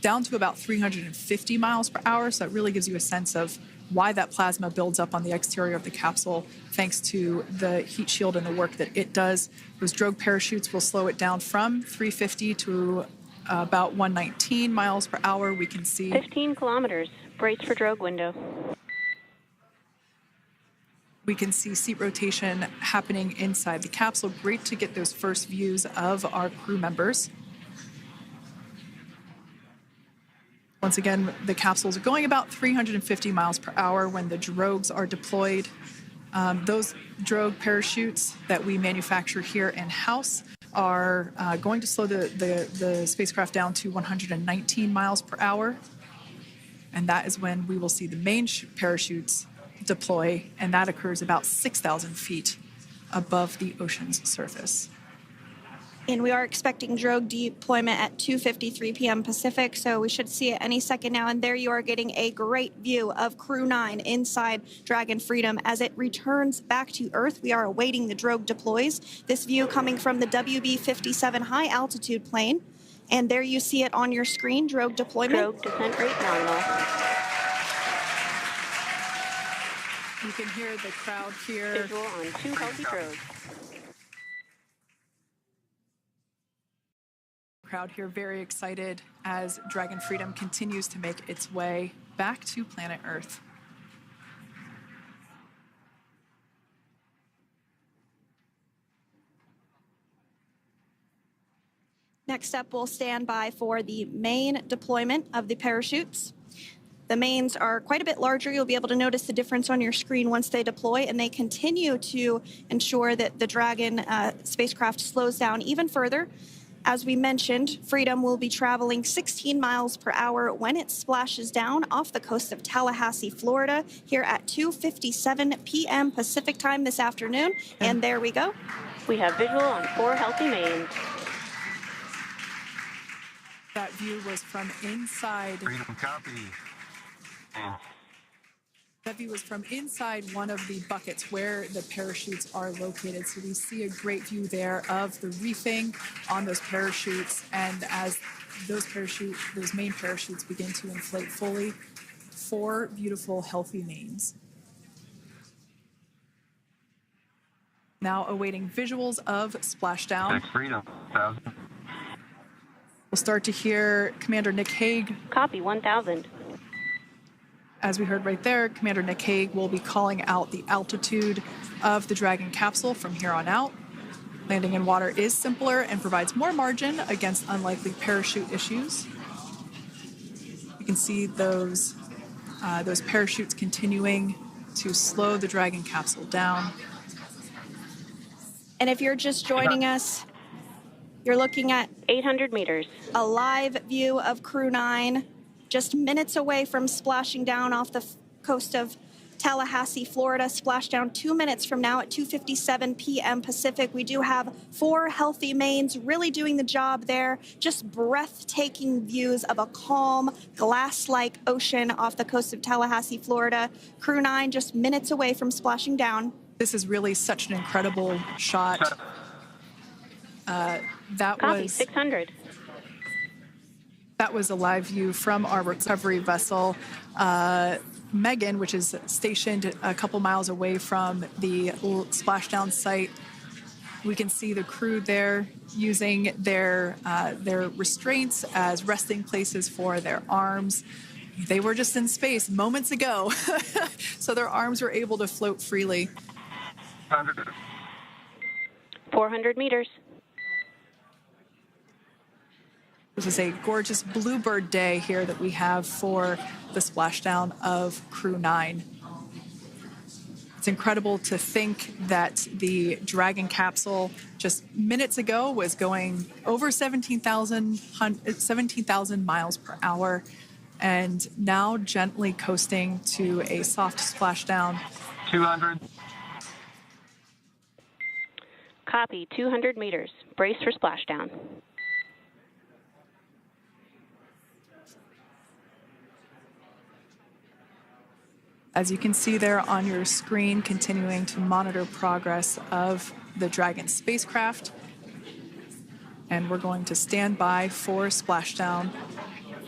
down to about 350 miles per hour. So that really gives you a sense of why that plasma builds up on the exterior of the capsule, thanks to the heat shield and the work that it does. Those drogue parachutes will slow it down from 350 to about 119 miles per hour. We can see
15 kilometers. Brace for drogue window.
We can see seat rotation happening inside the capsule. Great to get those first views of our crew members. Once again, the capsules are going about 350 miles per hour when the drogues are deployed. Those drogue parachutes that we manufacture here in-house are going to slow the spacecraft down to 119 miles per hour. And that is when we will see the main parachutes deploy, and that occurs about 6,000 feet above the ocean's surface.
And we are expecting drogue deployment at 2:53 p.m. Pacific, so we should see it any second now. And there you are getting a great view of Crew 9 inside Dragon Freedom as it returns back to Earth. We are awaiting the drogue deploys. This view coming from the WB-57 high altitude plane. And there you see it on your screen, drogue deployment.
Drogue descent rate nominal.
You can hear the crowd here.
Visual on 2 healthy drogues.
Crowd here very excited as Dragon Freedom continues to make its way back to planet Earth.
Next up, we'll stand by for the main deployment of the parachutes. The mains are quite a bit larger. You'll be able to notice the difference on your screen once they deploy, and they continue to ensure that the Dragon spacecraft slows down even further. As we mentioned, Freedom will be traveling 16 miles per hour when it splashes down off the coast of Tallahassee, Florida, here at 2:57 p.m. Pacific time this afternoon. And there we go.
We have visual on 4 healthy mains.
That view was from inside.
Freedom copy.
That view was from inside one of the buckets where the parachutes are located. So we see a great view there of the reefing on those parachutes. And as those main parachutes begin to inflate fully, 4 beautiful, healthy mains. Now awaiting visuals of splashdown.
Next Freedom, 1,000.
We'll start to hear Commander Nick Hague.
Copy 1,000.
As we heard right there, Commander Nick Hague will be calling out the altitude of the Dragon capsule from here on out. Landing in water is simpler and provides more margin against unlikely parachute issues. You can see those parachutes continuing to slow the Dragon capsule down.
And if you're just joining us, you're looking at
800 meters.
a live view of Crew 9, just minutes away from splashing down off the coast of Tallahassee, Florida. Splashdown 2 minutes from now at 2:57 p.m. Pacific. We do have 4 healthy mains really doing the job there. Just breathtaking views of a calm, glass-like ocean off the coast of Tallahassee, Florida. Crew 9 just minutes away from splashing down.
This is really such an incredible shot.
Copy 600.
That was a live view from our recovery vessel. Megan, which is stationed a couple miles away from the splashdown site. We can see the crew there using their restraints as resting places for their arms. They were just in space moments ago, so their arms were able to float freely.
400 meters.
This is a gorgeous bluebird day here that we have for the splashdown of Crew 9. It's incredible to think that the Dragon capsule just minutes ago was going over 17,000 miles per hour, and now gently coasting to a soft splashdown.
200.
Copy, 200 meters. Brace for splashdown.
As you can see there on your screen, continuing to monitor progress of the Dragon spacecraft. And we're going to stand by for splashdown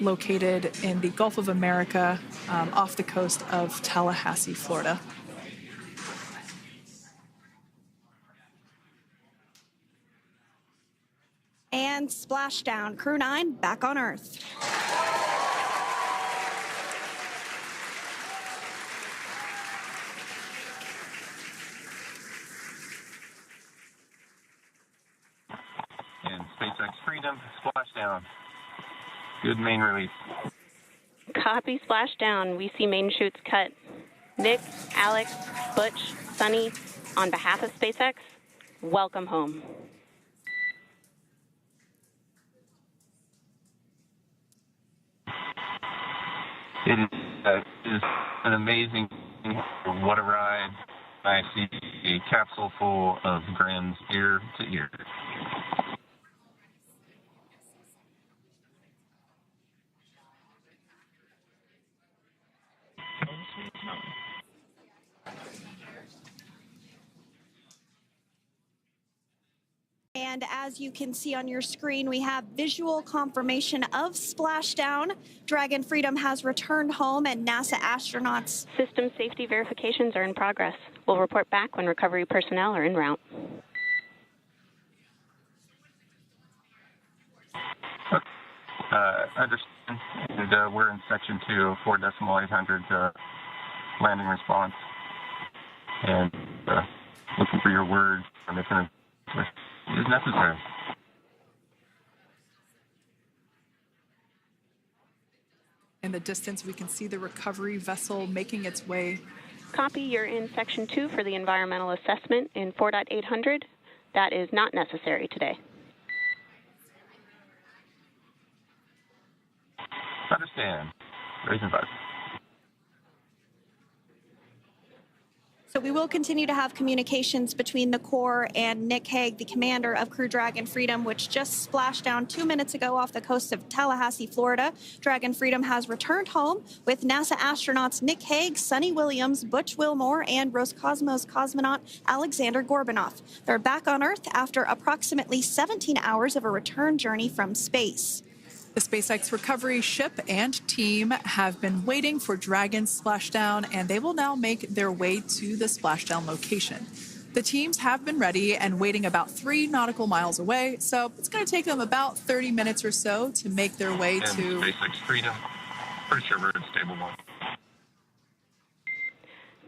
located in the Gulf of America off the coast of Tallahassee, Florida.
And splashdown, Crew 9 back on Earth.
And SpaceX Freedom, splashdown. Good main release.
Copy, splashdown. We see main chutes cut. Nick, Alex, Butch, Sunny, on behalf of SpaceX, welcome home.
It is an amazing, what a ride. I see a capsule full of grins ear to ear.
And as you can see on your screen, we have visual confirmation of splashdown. Dragon Freedom has returned home, and NASA astronauts.
System safety verifications are in progress. We'll report back when recovery personnel are en route.
Understand. And we're in section 2, 4.800 landing response. And looking for your word on if it is necessary.
In the distance, we can see the recovery vessel making its way.
Copy, you're in section 2 for the environmental assessment in 4.800. That is not necessary today.
Understand. Raising 5.
So we will continue to have communications between the Corps and Nick Hague, the commander of Crew Dragon Freedom, which just splashed down 2 minutes ago off the coast of Tallahassee, Florida. Dragon Freedom has returned home with NASA astronauts Nick Hague, Sunny Williams, Butch Wilmore, and Roscosmos cosmonaut Alexander Gorbunoff. They're back on Earth after approximately 17 hours of a return journey from space.
The SpaceX recovery ship and team have been waiting for Dragon's splashdown, and they will now make their way to the splashdown location. The teams have been ready and waiting about 3 nautical miles away, so it's going to take them about 30 minutes or so to make their way
and
to...
SpaceX Freedom. Pretty sure we're in stable 1.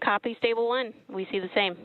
Copy, stable 1. We see the same.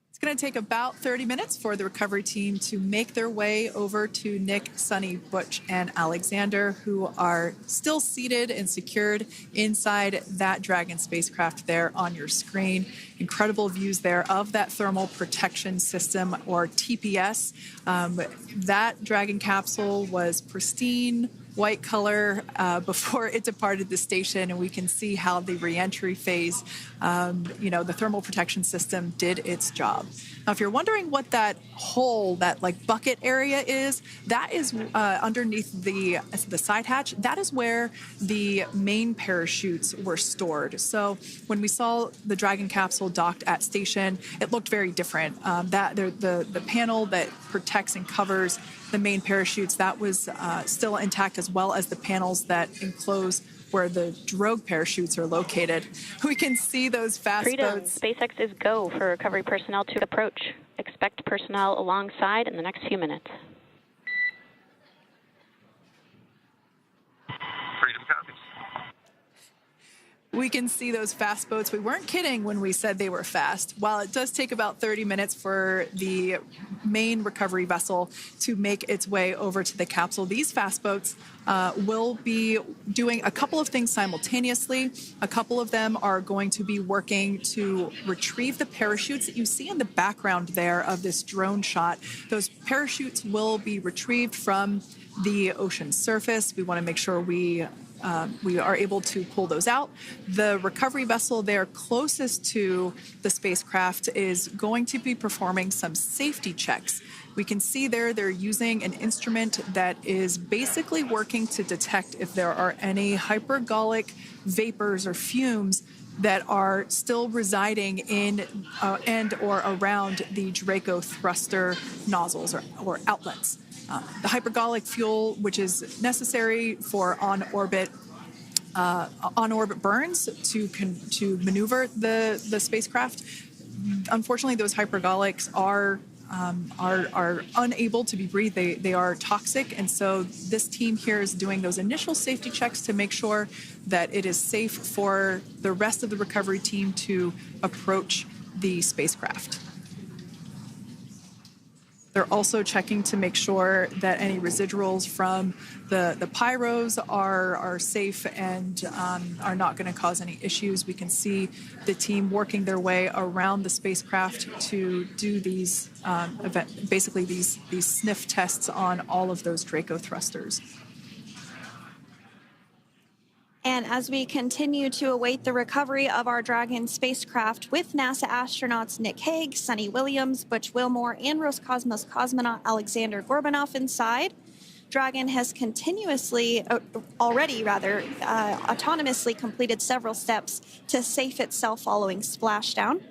It's going to take about 30 minutes for the recovery team to make their way over to Nick, Sunny, Butch, and Alexander, who are still seated and secured inside that Dragon spacecraft there on your screen. Incredible views there of that thermal protection system, or TPS. That Dragon capsule was pristine, white color before it departed the station, and we can see how the reentry phase, the thermal protection system did its job. Now, if you're wondering what that hole, that like bucket area is, that is underneath the side hatch. That is where the main parachutes were stored. So when we saw the Dragon capsule docked at station, it looked very different. The panel that protects and covers the main parachutes, that was still intact, as well as the panels that enclose where the drogue parachutes are located. We can see those fast
Freedom,
boats.
SpaceX is go for recovery personnel to approach. Expect personnel alongside in the next few minutes.
Freedom copies.
We can see those fast boats. We weren't kidding when we said they were fast. While it does take about 30 minutes for the main recovery vessel to make its way over to the capsule, these fast boats will be doing a couple of things simultaneously. A couple of them are going to be working to retrieve the parachutes that you see in the background there of this drone shot. Those parachutes will be retrieved from the ocean surface. We want to make sure we are able to pull those out. The recovery vessel there closest to the spacecraft is going to be performing some safety checks. We can see there they're using an instrument that is basically working to detect if there are any hypergolic vapors or fumes that are still residing in and or around the Draco thruster nozzles or outlets. The hypergolic fuel, which is necessary for on-orbit burns to maneuver the spacecraft. Unfortunately, those hypergolics are unable to be breathed. They are toxic, and so this team here is doing those initial safety checks to make sure that it is safe for the rest of the recovery team to approach the spacecraft. They're also checking to make sure that any residuals from the pyros are safe and are not going to cause any issues. We can see the team working their way around the spacecraft to do these these sniff tests on all of those Draco thrusters.
And as we continue to await the recovery of our Dragon spacecraft with NASA astronauts Nick Hague, Sunny Williams, Butch Wilmore, and Roscosmos cosmonaut Alexander Gorbanov inside, Dragon has autonomously completed several steps to safe itself following splashdown.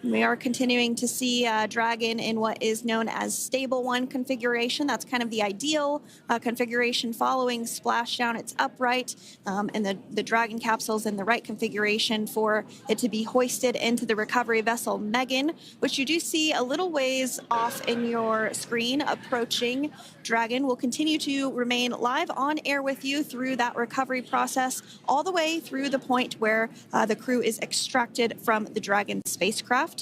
We are continuing to see Dragon in what is known as stable 1 configuration. That's kind of the ideal configuration following splashdown. It's upright, and the Dragon capsule is in the right configuration for it to be hoisted into the recovery vessel Megan, which you do see a little ways off in your screen approaching. Dragon will continue to remain live on air with you through that recovery process, all the way through the point where the crew is extracted from the Dragon spacecraft.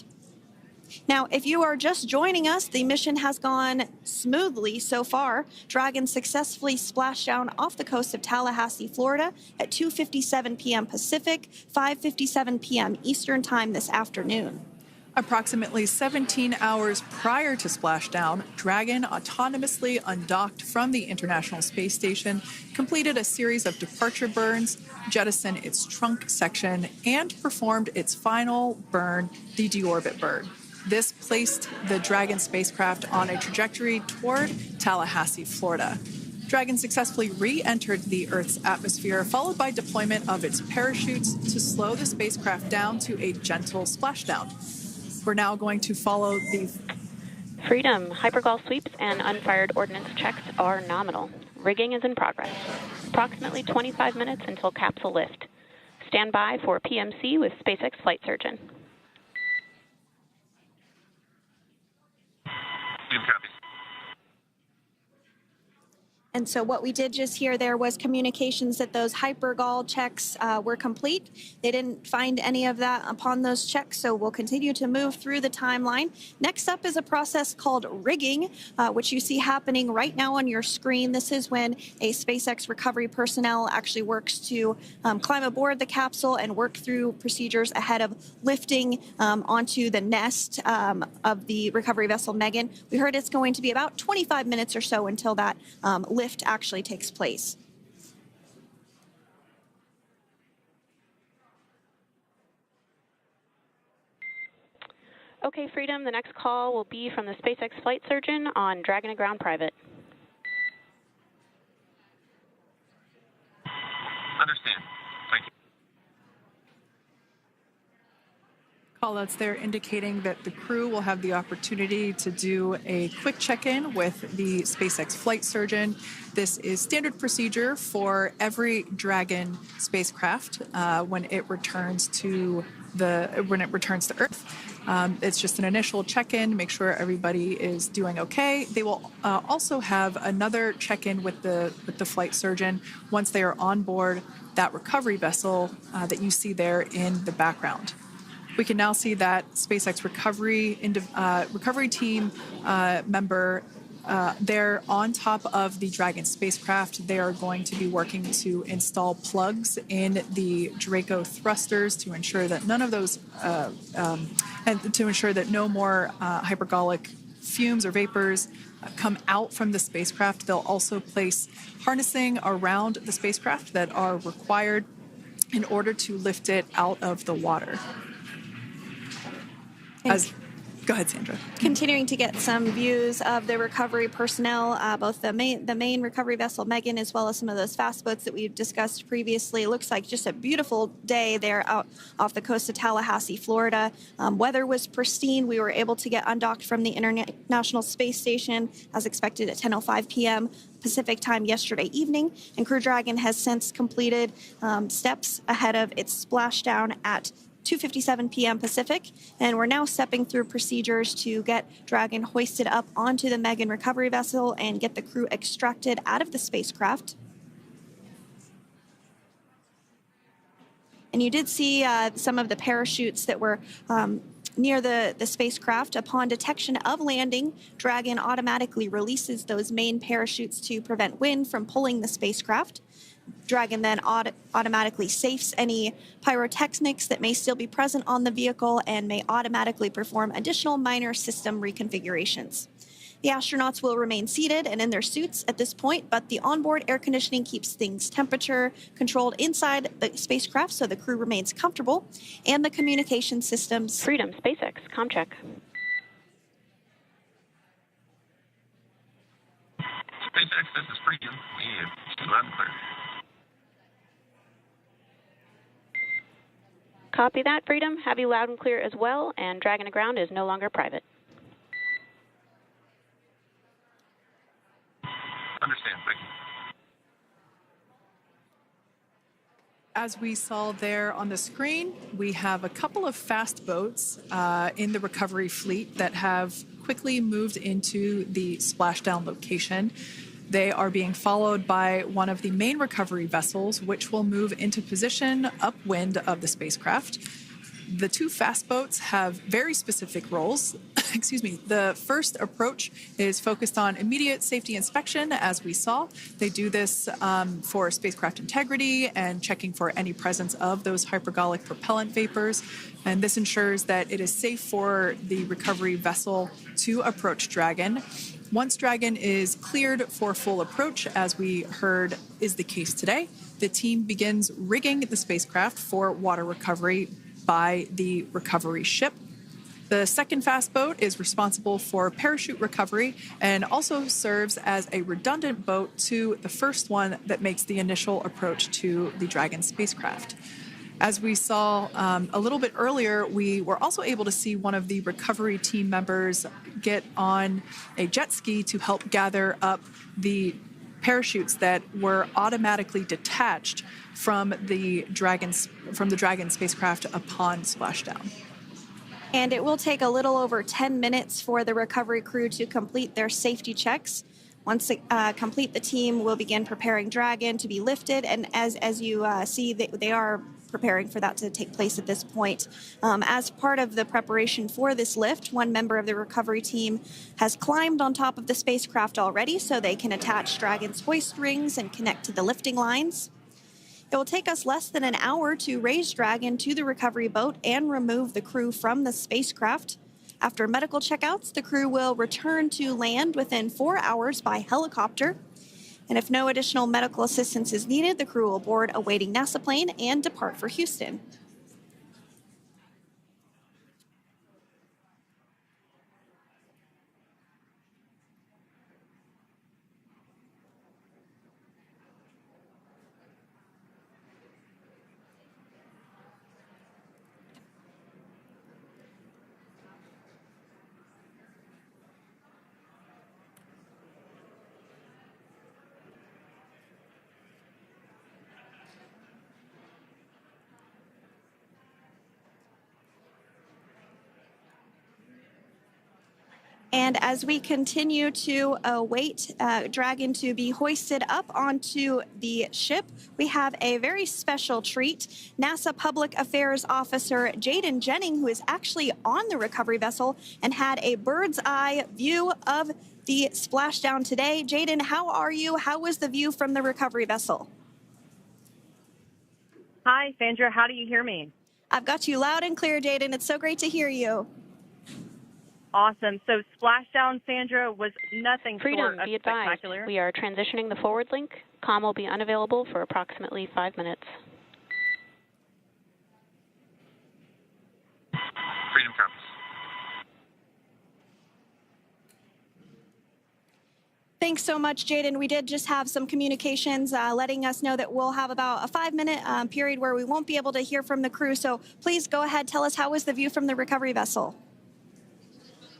Now, if you are just joining us, the mission has gone smoothly so far. Dragon successfully splashed down off the coast of Tallahassee, Florida at 2:57 p.m. Pacific, 5:57 p.m. Eastern Time this afternoon.
Approximately 17 hours prior to splashdown, Dragon autonomously undocked from the International Space Station, completed a series of departure burns, jettisoned its trunk section, and performed its final burn, the deorbit burn. This placed the Dragon spacecraft on a trajectory toward Tallahassee, Florida. Dragon successfully re-entered the Earth's atmosphere, followed by deployment of its parachutes to slow the spacecraft down to a gentle splashdown. We're now going to follow the
Freedom, hypergol sweeps and unfired ordnance checks are nominal. Rigging is in progress. Approximately 25 minutes until capsule lift. Stand by for PMC with SpaceX flight surgeon.
And so what we did just hear there was communications that those hypergol checks were complete. They didn't find any of that upon those checks, so we'll continue to move through the timeline. Next up is a process called rigging, which you see happening right now on your screen. This is when a SpaceX recovery personnel actually works to climb aboard the capsule and work through procedures ahead of lifting onto the nest of the recovery vessel Megan. We heard it's going to be about 25 minutes or so until that lift actually takes place.
Okay, Freedom, the next call will be from the SpaceX flight surgeon on Dragon and Ground Private.
Understand. Thank you.
Callouts there indicating that the crew will have the opportunity to do a quick check-in with the SpaceX flight surgeon. This is standard procedure for every Dragon spacecraft when it returns to Earth. It's just an initial check-in, make sure everybody is doing okay. They will also have another check-in with the flight surgeon once they are on board that recovery vessel that you see there in the background. We can now see that SpaceX recovery team member they're on top of the Dragon spacecraft. They are going to be working to install plugs in the Draco thrusters to ensure that none of those and to ensure that no more hypergolic fumes or vapors come out from the spacecraft. They'll also place harnessing around the spacecraft that are required in order to lift it out of the water. Go ahead, Sandra.
Continuing to get some views of the recovery personnel, both the main recovery vessel, Megan, as well as some of those fast boats that we've discussed previously. It looks like just a beautiful day there out off the coast of Tallahassee, Florida. Weather was pristine. We were able to get undocked from the International Space Station as expected at 10:05 p.m. Pacific time yesterday evening, and Crew Dragon has since completed steps ahead of its splashdown at 2:57 p.m. Pacific, and we're now stepping through procedures to get Dragon hoisted up onto the Megan recovery vessel and get the crew extracted out of the spacecraft. And you did see some of the parachutes that were near the spacecraft. Upon detection of landing, Dragon automatically releases those main parachutes to prevent wind from pulling the spacecraft. Dragon then automatically safes any pyrotechnics that may still be present on the vehicle and may automatically perform additional minor system reconfigurations. The astronauts will remain seated and in their suits at this point, but the onboard air conditioning keeps things temperature controlled inside the spacecraft so the crew remains comfortable, and the communication systems.
Freedom, SpaceX, ComCheck.
SpaceX, this is Freedom. We loud and clear.
Copy that, Freedom. Have you loud and clear as well, and Dragon to ground is no longer private.
Understand, thank you.
As we saw there on the screen, we have a couple of fast boats in the recovery fleet that have quickly moved into the splashdown location. They are being followed by one of the main recovery vessels, which will move into position upwind of the spacecraft. The two fast boats have very specific roles. Excuse me. The first approach is focused on immediate safety inspection, as we saw. They do this for spacecraft integrity and checking for any presence of those hypergolic propellant vapors. And this ensures that it is safe for the recovery vessel to approach Dragon. Once Dragon is cleared for full approach, as we heard is the case today, the team begins rigging the spacecraft for water recovery by the recovery ship. The second fast boat is responsible for parachute recovery and also serves as a redundant boat to the first one that makes the initial approach to the Dragon spacecraft. As we saw a little bit earlier, we were also able to see one of the recovery team members get on a jet ski to help gather up the parachutes that were automatically detached from the Dragon spacecraft upon splashdown.
And it will take a little over 10 minutes for the recovery crew to complete their safety checks. Once they complete, the team will begin preparing Dragon to be lifted, and as you see, they are preparing for that to take place at this point. As part of the preparation for this lift, one member of the recovery team has climbed on top of the spacecraft already so they can attach Dragon's hoist rings and connect to the lifting lines. It will take us less than an hour to raise Dragon to the recovery boat and remove the crew from the spacecraft. After medical checkouts, the crew will return to land within 4 hours by helicopter. And if no additional medical assistance is needed, the crew will board a waiting NASA plane and depart for Houston. And as we continue to await Dragon to be hoisted up onto the ship, we have a very special treat. NASA Public Affairs Officer Jaden Jennings, who is actually on the recovery vessel and had a bird's eye view of the splashdown today. Jaden, how are you? How was the view from the recovery vessel?
Hi, Sandra. How do you hear me?
I've got you loud and clear, Jaden. It's so great to hear you.
Awesome. So splashdown, Sandra, was nothing short of
be advised,
spectacular.
we are transitioning the forward link. Comm will be unavailable for approximately 5 minutes.
Freedom comes.
Thanks so much, Jaden. We did just have some communications letting us know that we'll have about a 5-minute period where we won't be able to hear from the crew. So please go ahead, tell us, how was the view from the recovery vessel?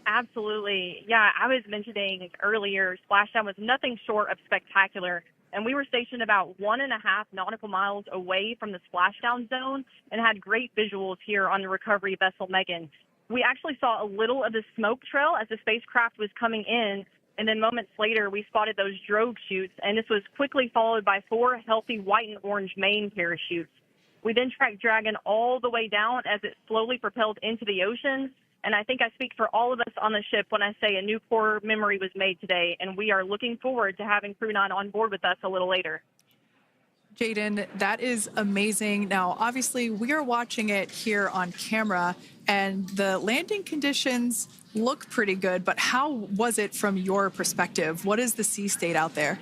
Absolutely. Yeah, I was mentioning earlier, splashdown was nothing short of spectacular. And we were stationed about 1.5 nautical miles away from the splashdown zone and had great visuals here on the recovery vessel Megan. We actually saw a little of the smoke trail as the spacecraft was coming in. And then moments later, we spotted those drogue chutes, and this was quickly followed by 4 healthy white and orange main parachutes. We then tracked Dragon all the way down as it slowly propelled into the ocean. And I think I speak for all of us on the ship when I say a new core memory was made today, and we are looking forward to having Crew 9 on board with us a little later.
Jaden, that is amazing. Now, obviously, we are watching it here on camera, and the landing conditions look pretty good, but how was it from your perspective? What is the sea state out there?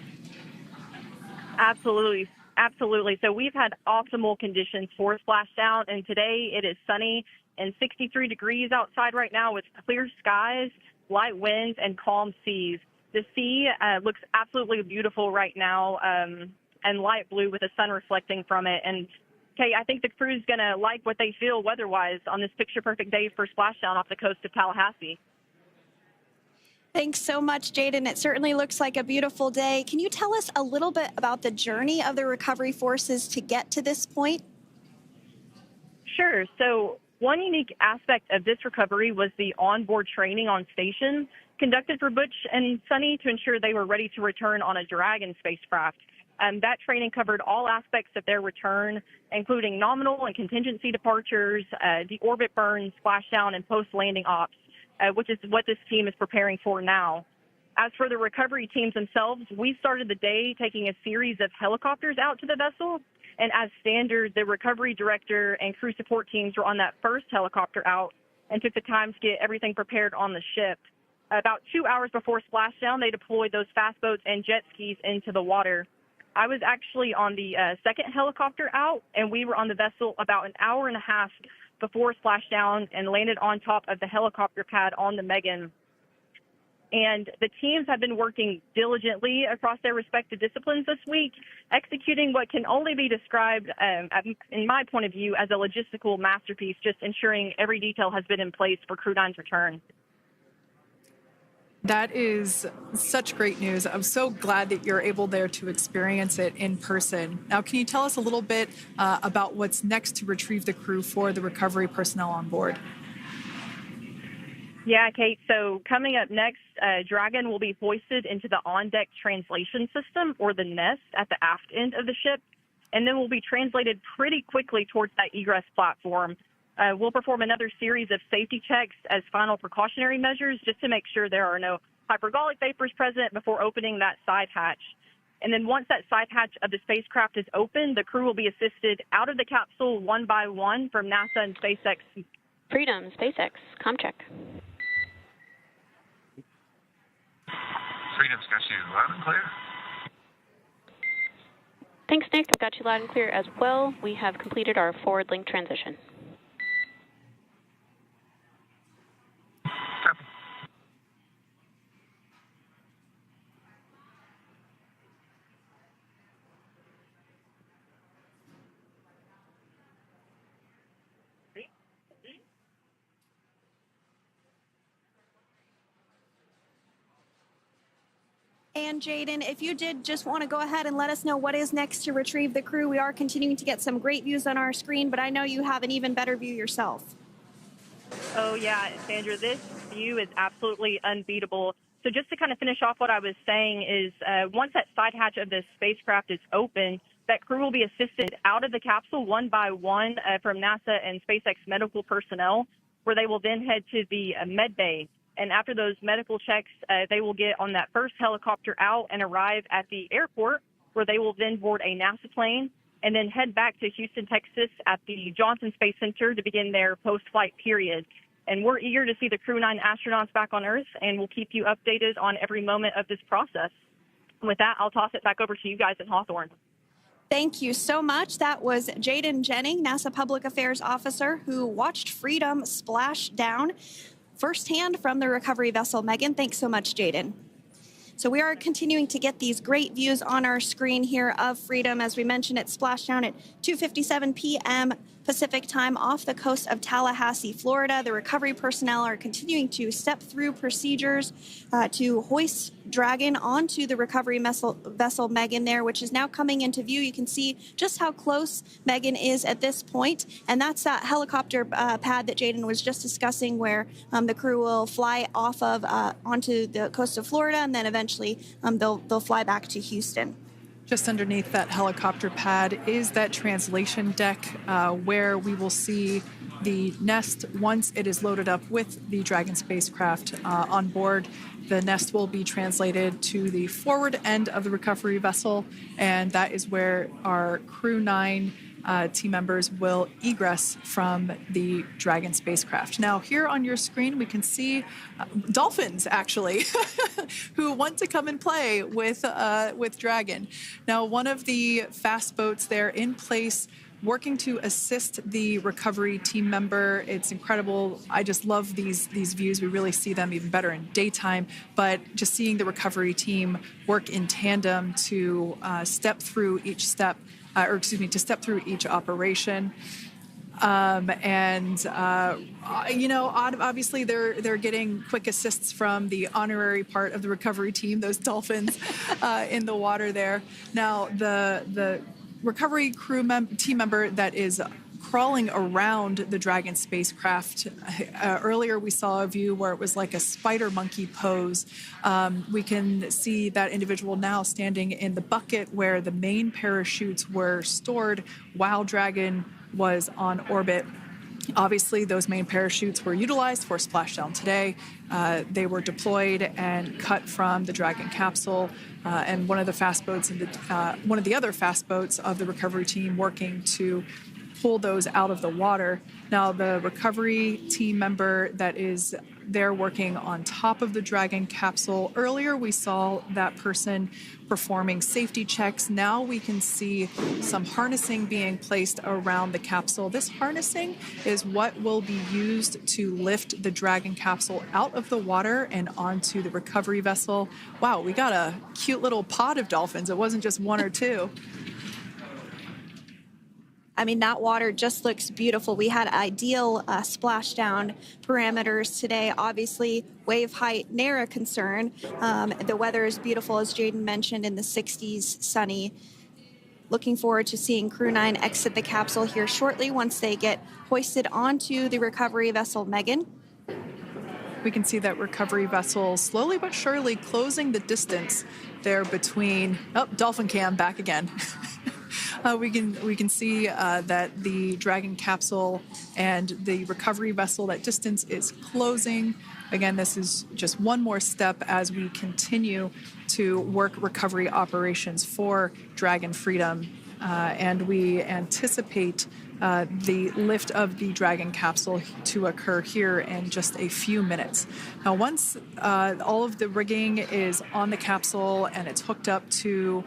Absolutely. Absolutely. So we've had optimal conditions for splashdown, and today it is sunny and 63 degrees outside right now with clear skies, light winds, and calm seas. The sea looks absolutely beautiful right now, and light blue with the sun reflecting from it. And Kate, I think the crew's going to like what they feel weather-wise on this picture-perfect day for splashdown off the coast of Tallahassee.
Thanks so much, Jaden. It certainly looks like a beautiful day. Can you tell us a little bit about the journey of the recovery forces to get to this point?
Sure. So one unique aspect of this recovery was the onboard training on station conducted for Butch and Sunny to ensure they were ready to return on a Dragon spacecraft. That training covered all aspects of their return, including nominal and contingency departures, the orbit burn, splashdown, and post-landing ops, which is what this team is preparing for now. As for the recovery teams themselves, we started the day taking a series of helicopters out to the vessel. And as standard, the recovery director and crew support teams were on that first helicopter out and took the time to get everything prepared on the ship. About 2 hours before splashdown, they deployed those fast boats and jet skis into the water. I was actually on the second helicopter out, and we were on the vessel about an hour and a half before splashdown and landed on top of the helicopter pad on the Megan. And the teams have been working diligently across their respective disciplines this week, executing what can only be described, in my point of view, as a logistical masterpiece, just ensuring every detail has been in place for Crew 9's return.
That is such great news. I'm so glad that you're able there to experience it in person. Now, can you tell us a little bit about what's next to retrieve the crew for the recovery personnel on board?
Yeah, Kate. So coming up next, Dragon will be hoisted into the on-deck translation system, or the nest, at the aft end of the ship, and then will be translated pretty quickly towards that egress platform. We'll perform another series of safety checks as final precautionary measures just to make sure there are no hypergolic vapors present before opening that side hatch. And then once that side hatch of the spacecraft is open, the crew will be assisted out of the capsule one by one from NASA and SpaceX.
Freedom, SpaceX, comm check.
Freedom's got you loud and clear.
Thanks, Nick. I've got you loud and clear as well. We have completed our forward link transition.
Copy.
And Jaden, if you did just want to go ahead and let us know what is next to retrieve the crew, we are continuing to get some great views on our screen, but I know you have an even better view yourself.
Oh, yeah, Sandra, this view is absolutely unbeatable. So just to kind of finish off what I was saying is once that side hatch of the spacecraft is open, that crew will be assisted out of the capsule one by one from NASA and SpaceX medical personnel, where they will then head to the med bay. And after those medical checks, they will get on that first helicopter out and arrive at the airport, where they will then board a NASA plane and then head back to Houston, Texas at the Johnson Space Center to begin their post-flight period. And we're eager to see the Crew 9 astronauts back on Earth, and we'll keep you updated on every moment of this process. And with that, I'll toss it back over to you guys at Hawthorne.
Thank you so much. That was Jaden Jennings, NASA Public Affairs Officer, who watched Freedom splash down firsthand from the recovery vessel. Megan, thanks so much, Jaden. So we are continuing to get these great views on our screen here of Freedom. As we mentioned, it splashed down at 2:57 p.m. Pacific time off the coast of Tallahassee, Florida. The recovery personnel are continuing to step through procedures to hoist Dragon onto the recovery vessel Megan there, which is now coming into view. You can see just how close Megan is at this point, and that's that helicopter pad that Jaden was just discussing, where the crew will fly off of onto the coast of Florida, and then eventually they'll fly back to Houston.
Just underneath that helicopter pad is that translation deck where we will see the nest once it is loaded up with the Dragon spacecraft on board. The nest will be translated to the forward end of the recovery vessel, and that is where our Crew 9 team members will egress from the Dragon spacecraft. Now, here on your screen, we can see dolphins, actually, who want to come and play with Dragon. Now, one of the fast boats there in place, working to assist the recovery team member. It's incredible. I just love these views. We really see them even better in daytime, but just seeing the recovery team work in tandem to step through each step, to step through each operation. Obviously they're getting quick assists from the honorary part of the recovery team, those dolphins in the water there. Now, the recovery team member that is crawling around the Dragon spacecraft. Earlier, we saw a view where it was like a spider monkey pose. We can see that individual now standing in the bucket where the main parachutes were stored while Dragon was on orbit. Obviously, those main parachutes were utilized for splashdown today. They were deployed and cut from the Dragon capsule, and one of the other fast boats of the recovery team working to pull those out of the water. Now, the recovery team member that is there working on top of the Dragon capsule. Earlier, we saw that person performing safety checks. Now we can see some harnessing being placed around the capsule. This harnessing is what will be used to lift the Dragon capsule out of the water and onto the recovery vessel. Wow, we got a cute little pod of dolphins. It wasn't just one or two.
I mean, that water just looks beautiful. We had ideal splashdown parameters today. Obviously, wave height, ne'er a concern. The weather is beautiful, as Jaden mentioned, in the 60s, sunny. Looking forward to seeing Crew 9 exit the capsule here shortly once they get hoisted onto the recovery vessel Megan.
We can see that recovery vessel slowly but surely closing the distance there between... Oh, dolphin cam back again. We can see that the Dragon capsule and the recovery vessel, that distance is closing. Again, this is just one more step as we continue to work recovery operations for Dragon Freedom, and we anticipate the lift of the Dragon capsule to occur here in just a few minutes. Now, once all of the rigging is on the capsule and it's hooked up to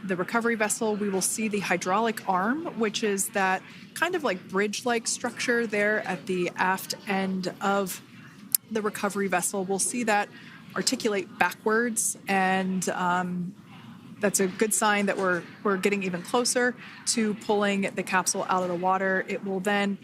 the recovery vessel, we will see the hydraulic arm, which is that kind of like bridge-like structure there at the aft end of the recovery vessel. We'll see that articulate backwards, and that's a good sign that we're getting even closer to pulling the capsule out of the water. It will then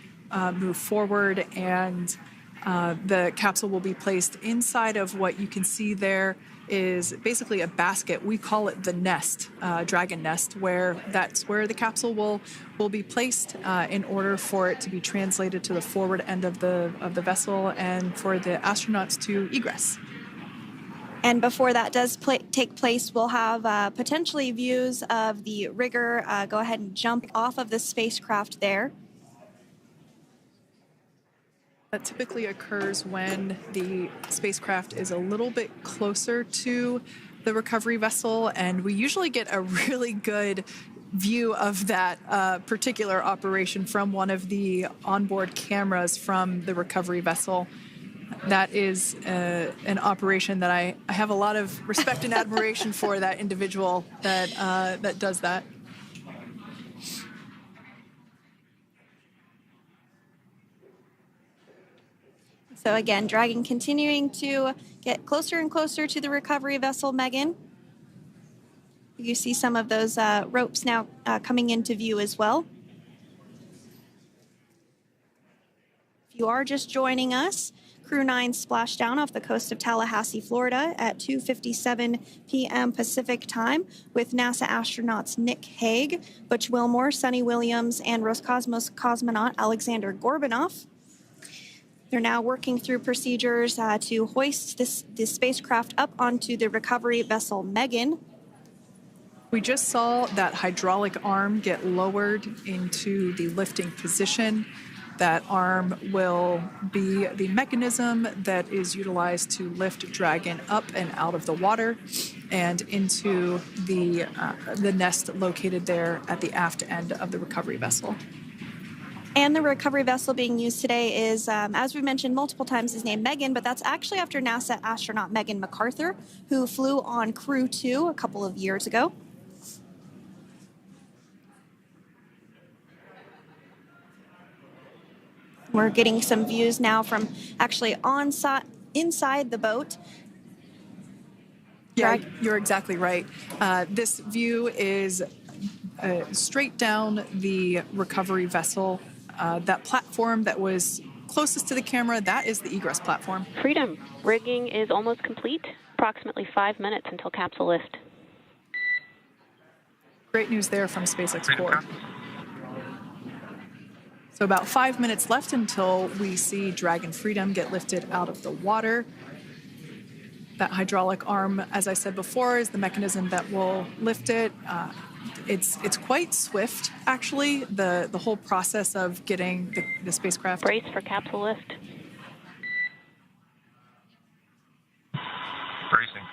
move forward, and the capsule will be placed inside of what you can see there is basically a basket. We call it the nest, Dragon nest, where that's where the capsule will be placed in order for it to be translated to the forward end of the vessel and for the astronauts to egress.
And before that does take place, we'll have potentially views of the rigger go ahead and jump off of the spacecraft there.
That typically occurs when the spacecraft is a little bit closer to the recovery vessel, and we usually get a really good view of that particular operation from one of the onboard cameras from the recovery vessel. That is an operation that I have a lot of respect and admiration for, that individual that does that.
So again, Dragon continuing to get closer and closer to the recovery vessel, Megan. You see some of those ropes now coming into view as well. If you are just joining us, Crew 9 splashed down off the coast of Tallahassee, Florida at 2:57 p.m. Pacific time with NASA astronauts Nick Hague, Butch Wilmore, Sunny Williams, and Roscosmos cosmonaut Alexander Gorbanov. They're now working through procedures to hoist this spacecraft up onto the recovery vessel Megan.
We just saw that hydraulic arm get lowered into the lifting position. That arm will be the mechanism that is utilized to lift Dragon up and out of the water and into the nest located there at the aft end of the recovery vessel.
And the recovery vessel being used today is, as we mentioned multiple times, is named Megan, but that's actually after NASA astronaut Megan MacArthur, who flew on Crew 2 a couple of years ago. We're getting some views now from actually inside the boat.
Yeah, you're exactly right. This view is straight down the recovery vessel. That platform that was closest to the camera, that is the egress platform.
Freedom. Rigging is almost complete. Approximately 5 minutes until capsule lift.
Great news there from SpaceX Core. So about 5 minutes left until we see Dragon Freedom get lifted out of the water. That hydraulic arm, as I said before, is the mechanism that will lift it. It's quite swift, actually, the whole process of getting the spacecraft.
Brace for capsule lift.
Bracing.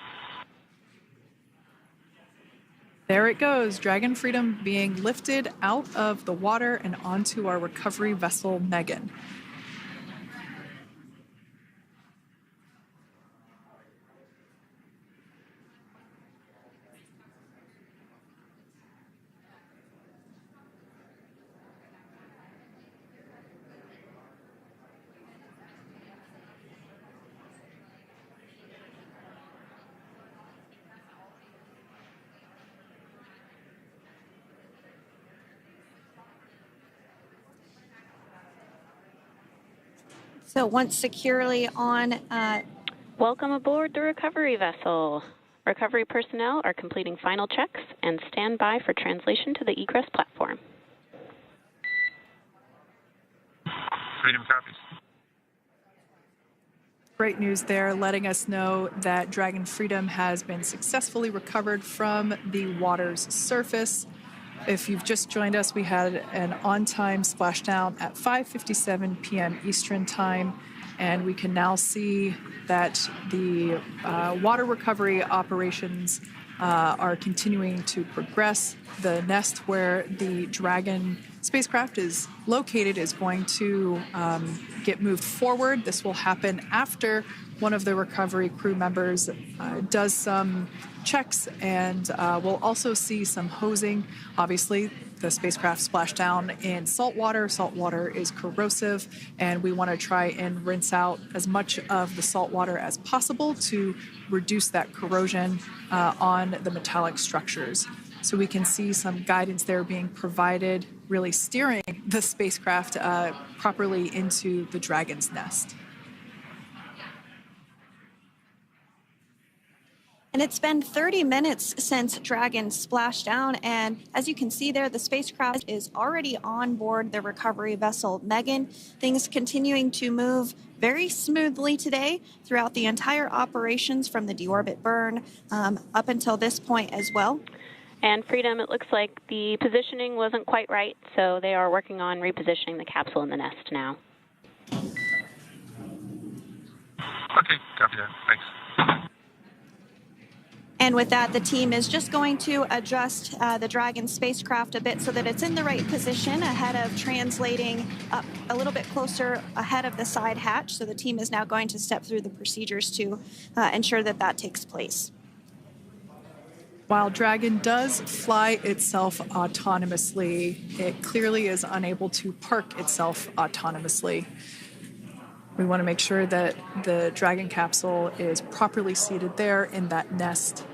There it goes, Dragon Freedom being lifted out of the water and onto our recovery vessel, Megan.
So once securely on...
Welcome aboard the recovery vessel. Recovery personnel are completing final checks and stand by for translation to the egress platform.
Freedom copies.
Great news there, letting us know that Dragon Freedom has been successfully recovered from the water's surface. If you've just joined us, we had an on-time splashdown at 5:57 p.m. Eastern Time, and we can now see that the water recovery operations are continuing to progress. The nest where the Dragon spacecraft is located is going to get moved forward. This will happen after one of the recovery crew members does some checks, and we'll also see some hosing. Obviously, the spacecraft splashed down in salt water. Salt water is corrosive, and we want to try and rinse out as much of the salt water as possible to reduce that corrosion on the metallic structures. So we can see some guidance there being provided, really steering the spacecraft properly into the Dragon's nest.
And it's been 30 minutes since Dragon splashed down, and as you can see there, the spacecraft is already on board the recovery vessel Megan. Things continuing to move very smoothly today throughout the entire operations from the deorbit burn up until this point as well.
And Freedom, it looks like the positioning wasn't quite right, so they are working on repositioning the capsule in the nest now.
Okay, copy that. Thanks.
And with that, the team is just going to adjust the Dragon spacecraft a bit so that it's in the right position ahead of translating up a little bit closer ahead of the side hatch. So the team is now going to step through the procedures to ensure that that takes place.
While Dragon does fly itself autonomously, it clearly is unable to park itself autonomously. We want to make sure that the Dragon capsule is properly seated there in that nest.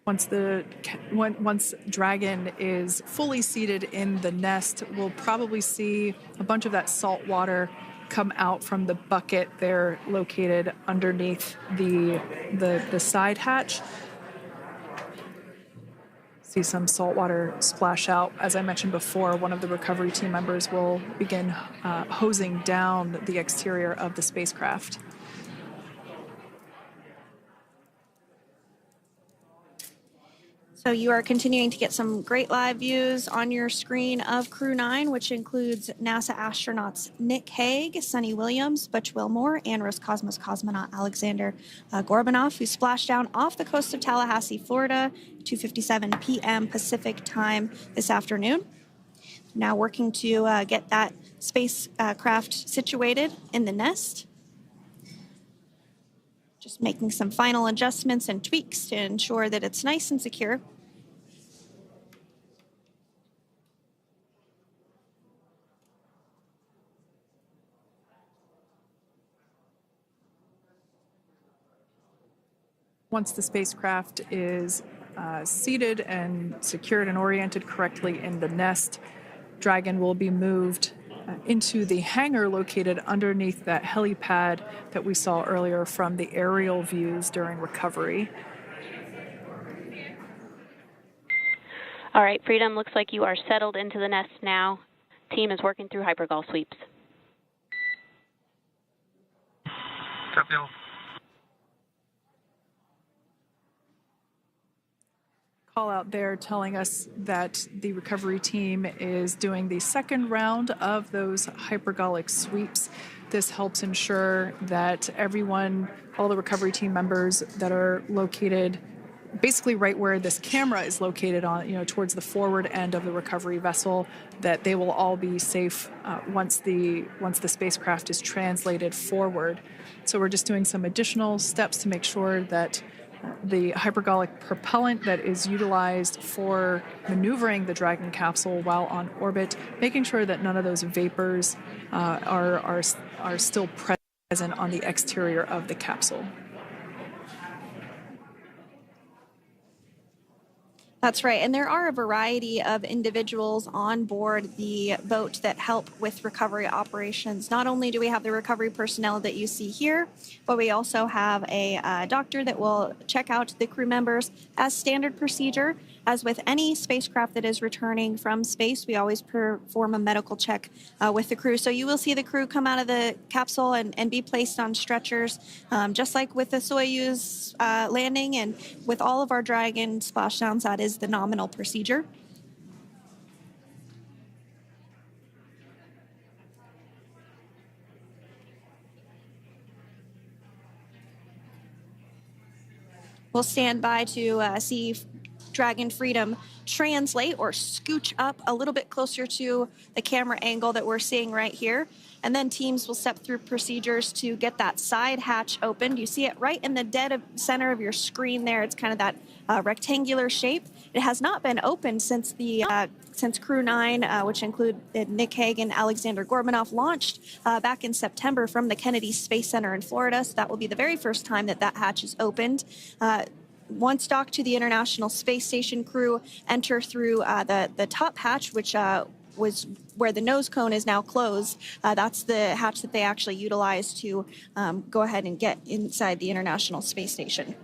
Once Dragon is fully seated in the nest, we'll probably see a bunch of that salt water come out from the bucket there located underneath the side hatch. See some salt water splash out. As I mentioned before, one of the recovery team members will begin hosing down the exterior of the spacecraft.
So you are continuing to get some great live views on your screen of Crew 9, which includes NASA astronauts Nick Hague, Sunny Williams, Butch Wilmore, and Roscosmos cosmonaut Alexander Gorbanov, who splashed down off the coast of Tallahassee, Florida, 2:57 p.m. Pacific time this afternoon. Now working to get that spacecraft situated in the nest. Just making some final adjustments and tweaks to ensure that it's nice and secure.
Once the spacecraft is seated and secured and oriented correctly in the nest, Dragon will be moved into the hangar located underneath that helipad that we saw earlier from the aerial views during recovery.
All right, Freedom, looks like you are settled into the nest now. Team is working through hypergol sweeps.
Copy all.
Call out there telling us that the recovery team is doing the second round of those hypergolic sweeps. This helps ensure that everyone, all the recovery team members that are located basically right where this camera is located on, towards the forward end of the recovery vessel, that they will all be safe once the spacecraft is translated forward. So we're just doing some additional steps to make sure that the hypergolic propellant that is utilized for maneuvering the Dragon capsule while on orbit, making sure that none of those vapors are still present on the exterior of the capsule.
That's right. And there are a variety of individuals on board the boat that help with recovery operations. Not only do we have the recovery personnel that you see here, but we also have a doctor that will check out the crew members as standard procedure. As with any spacecraft that is returning from space, we always perform a medical check with the crew. So you will see the crew come out of the capsule and be placed on stretchers, just like with the Soyuz landing and with all of our Dragon splashdowns. That is the nominal procedure. We'll stand by to see Dragon Freedom translate or scooch up a little bit closer to the camera angle that we're seeing right here. And then teams will step through procedures to get that side hatch opened. You see it right in the dead center of your screen there. It's kind of that rectangular shape. It has not been opened since Crew 9, which include Nick Hague and Alexander Gorbunoff, launched back in September from the Kennedy Space Center in Florida. So that will be the very first time that hatch is opened. Once docked to the International Space Station, crew enter through the top hatch, which was where the nose cone is now closed. That's the hatch that they actually utilize to go ahead and get inside the International Space Station.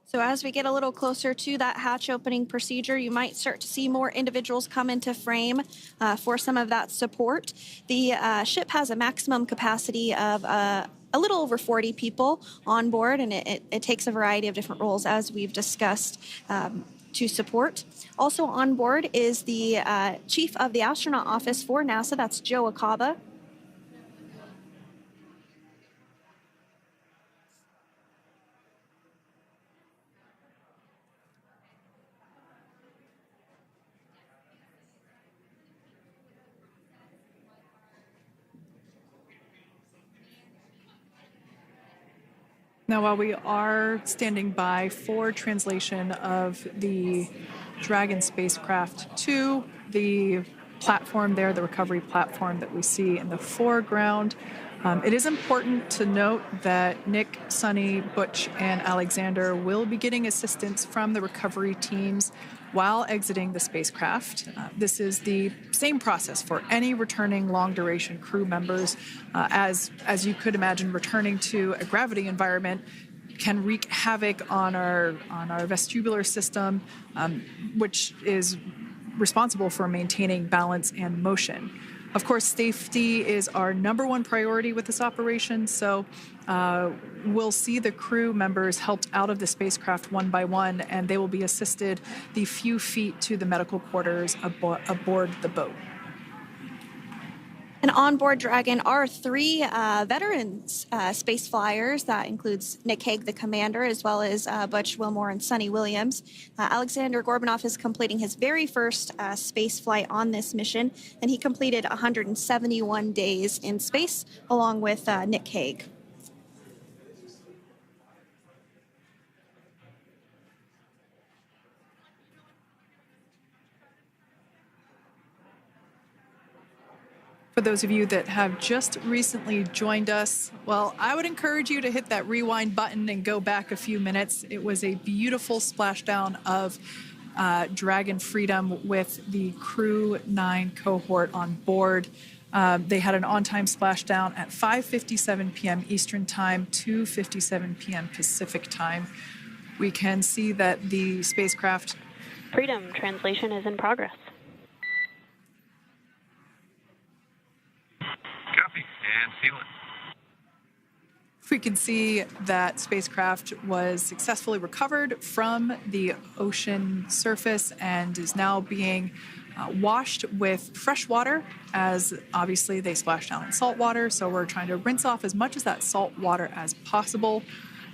So as we get a little closer to that hatch opening procedure, you might start to see more individuals come into frame for some of that support. The ship has a maximum capacity of a little over 40 people on board, and it takes a variety of different roles, as we've discussed, to support. Also on board is the chief of the astronaut office for NASA, that's Joe Acaba.
Now, while we are standing by for translation of the Dragon spacecraft to the platform there, the recovery platform that we see in the foreground, it is important to note that Nick, Sunny, Butch, and Alexander will be getting assistance from the recovery teams while exiting the spacecraft. This is the same process for any returning long-duration crew members. As you could imagine, returning to a gravity environment can wreak havoc on our vestibular system, which is responsible for maintaining balance and motion. Of course, safety is our number one priority with this operation, so we'll see the crew members helped out of the spacecraft one by one, and they will be assisted the few feet to the medical quarters aboard the boat.
And on board Dragon are three veteran space flyers. That includes Nick Hague, the commander, as well as Butch, Wilmore, and Sunny Williams. Alexander Gorbunoff is completing his very first space flight on this mission, and he completed 171 days in space along with Nick Hague.
For those of you that have just recently joined us, well, I would encourage you to hit that rewind button and go back a few minutes. It was a beautiful splashdown of Dragon Freedom with the Crew 9 cohort on board. They had an on-time splashdown at 5:57 p.m. Eastern Time, 2:57 p.m. Pacific Time. We can see that the spacecraft...
Freedom translation is in progress.
Copy, and seal it.
We can see that spacecraft was successfully recovered from the ocean surface and is now being washed with fresh water, as obviously they splashed down in salt water. So we're trying to rinse off as much of that salt water as possible.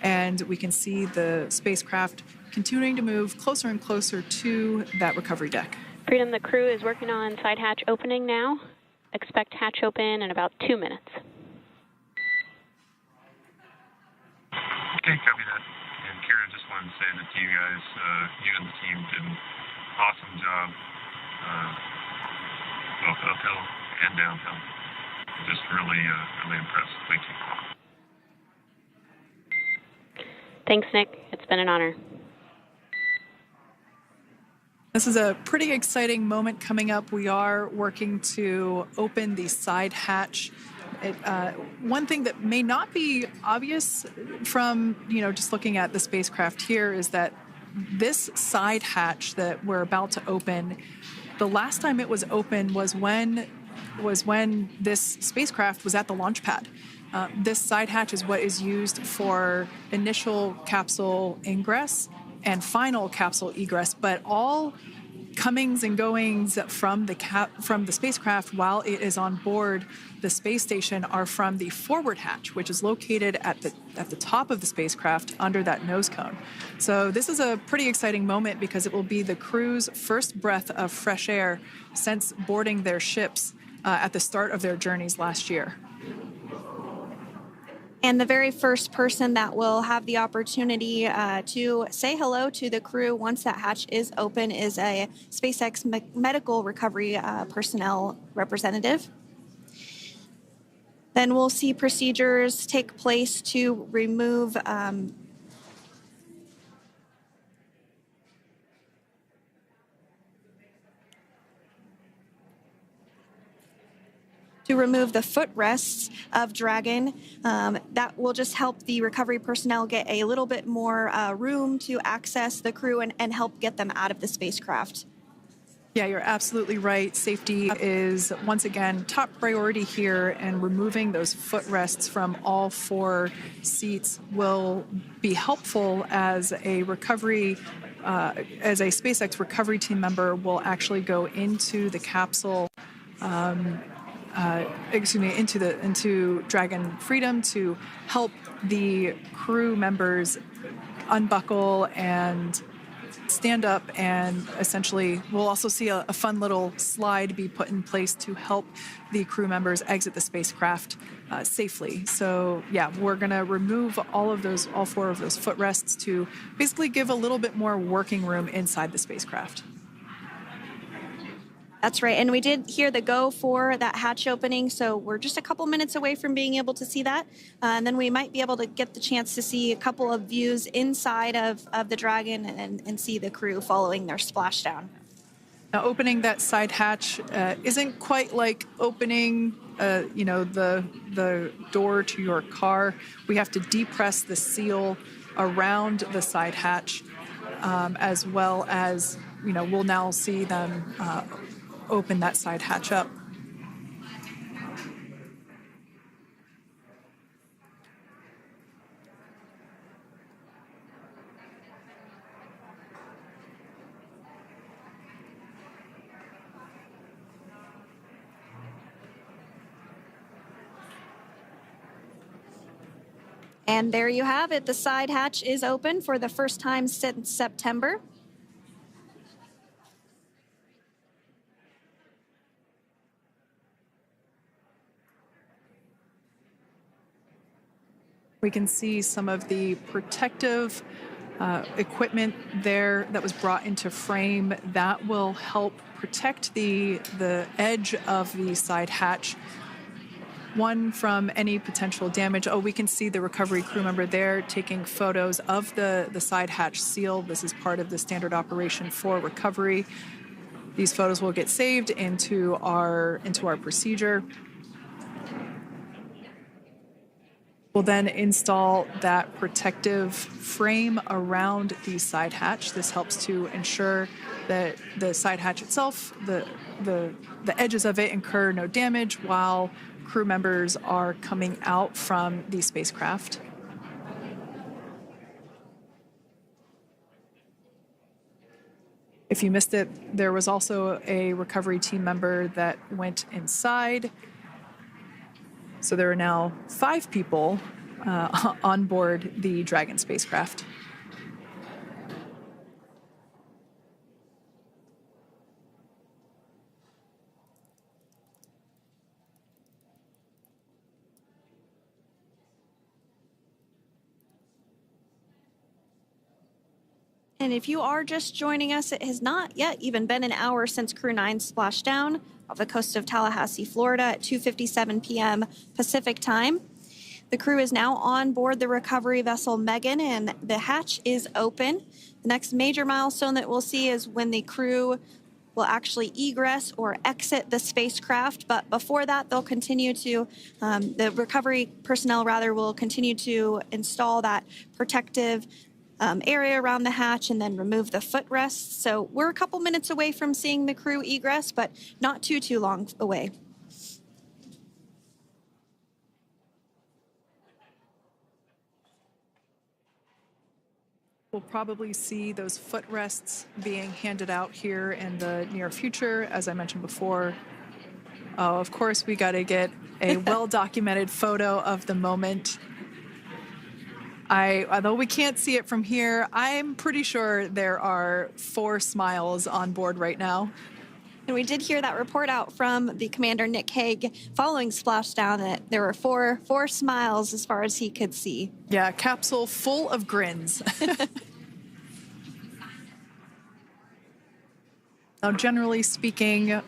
And we can see the spacecraft continuing to move closer and closer to that recovery deck.
Freedom, the crew is working on side hatch opening now. Expect hatch open in about 2 minutes.
Okay, copy that. And Kira, just wanted to say that you guys, you and the team did an awesome job, both uphill and downhill. Just really, really impressed. Thank you.
Thanks, Nick. It's been an honor.
This is a pretty exciting moment coming up. We are working to open the side hatch. One thing that may not be obvious from, just looking at the spacecraft here is that this side hatch that we're about to open, the last time it was open was when this spacecraft was at the launch pad. This side hatch is what is used for initial capsule ingress and final capsule egress, but all comings and goings from the spacecraft while it is on board the space station are from the forward hatch, which is located at the top of the spacecraft under that nose cone. So this is a pretty exciting moment because it will be the crew's first breath of fresh air since boarding their ships at the start of their journeys last year.
And the very first person that will have the opportunity to say hello to the crew once that hatch is open is a SpaceX medical recovery personnel representative. Then we'll see procedures take place to remove the footrests of Dragon. That will just help the recovery personnel get a little bit more room to access the crew and help get them out of the spacecraft.
Yeah, you're absolutely right. Safety is, once again, top priority here, and removing those footrests from all 4 seats will be helpful as a SpaceX recovery team member will actually go into the capsule into Dragon Freedom to help the crew members unbuckle and stand up, and essentially we'll also see a fun little slide be put in place to help the crew members exit the spacecraft safely. So yeah, we're going to remove all 4 of those footrests to basically give a little bit more working room inside the spacecraft.
That's right. And we did hear the go for that hatch opening, so we're just a couple minutes away from being able to see that. And then we might be able to get the chance to see a couple of views inside of the Dragon and see the crew following their splashdown.
Now, opening that side hatch isn't quite like opening the door to your car. We have to depress the seal around the side hatch, as well as, we'll now see them open that side hatch up.
And there you have it. The side hatch is open for the first time since September.
We can see some of the protective equipment there that was brought into frame that will help protect the edge of the side hatch, one, from any potential damage. Oh, we can see the recovery crew member there taking photos of the side hatch seal. This is part of the standard operation for recovery. These photos will get saved into our procedure. We'll then install that protective frame around the side hatch. This helps to ensure that the side hatch itself, the edges of it, incur no damage while crew members are coming out from the spacecraft. If you missed it, there was also a recovery team member that went inside. So there are now 5 people on board the Dragon spacecraft.
And if you are just joining us, it has not yet even been an hour since Crew 9 splashed down off the coast of Tallahassee, Florida at 2:57 p.m. Pacific time. The crew is now on board the recovery vessel Megan, and the hatch is open. The next major milestone that we'll see is when the crew will actually egress or exit the spacecraft. But before that, they'll continue to, the recovery personnel rather, will continue to install that protective area around the hatch and then remove the footrests. So we're a couple minutes away from seeing the crew egress, but not too long away.
We'll probably see those footrests being handed out here in the near future, as I mentioned before. Oh, of course, we got to get a well-documented photo of the moment. Although we can't see it from here, I'm pretty sure there are 4 smiles on board right now.
And we did hear that report out from the commander, Nick Hague, following splashdown that there were four smiles as far as he could see.
Yeah, capsule full of grins. Now, generally speaking...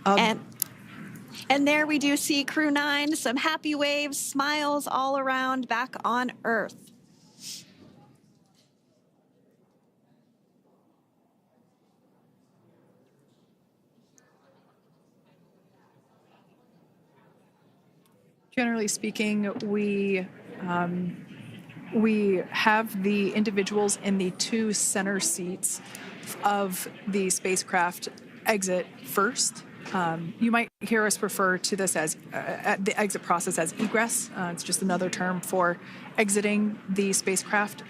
And there we do see Crew 9, some happy waves, smiles all around back on Earth.
Generally speaking, we have the individuals in the 2 center seats of the spacecraft exit first. You might hear us refer to this as the exit process as egress. It's just another term for exiting the spacecraft.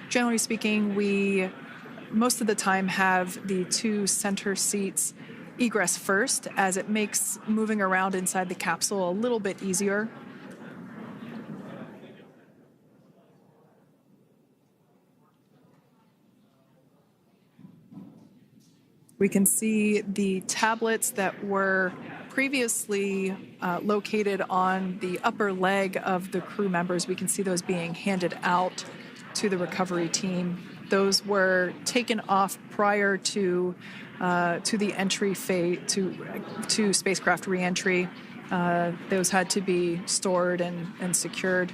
Generally speaking, we most of the time have the 2 center seats egress first, as it makes moving around inside the capsule a little bit easier. We can see the tablets that were previously located on the upper leg of the crew members. We can see those being handed out to the recovery team. Those were taken off prior to the entry phase, to spacecraft reentry. Those had to be stored and secured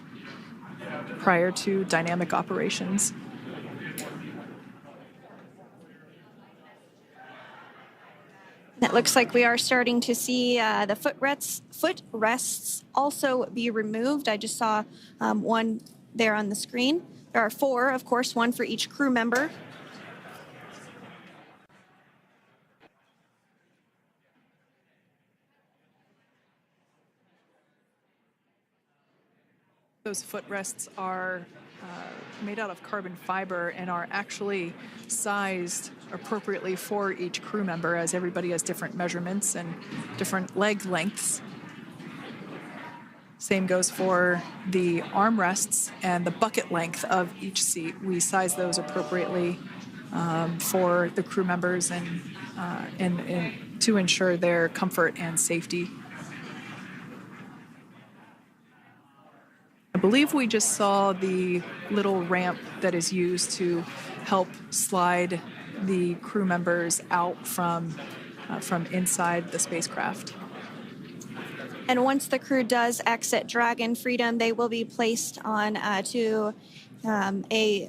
prior to dynamic operations.
It looks like we are starting to see the footrests also be removed. I just saw one there on the screen. There are 4, of course, 1 for each crew member.
Those footrests are made out of carbon fiber and are actually sized appropriately for each crew member, as everybody has different measurements and different leg lengths. Same goes for the armrests and the bucket length of each seat. We size those appropriately for the crew members and to ensure their comfort and safety. I believe we just saw the little ramp that is used to help slide the crew members out from inside the spacecraft.
And once the crew does exit Dragon Freedom, they will be placed on to a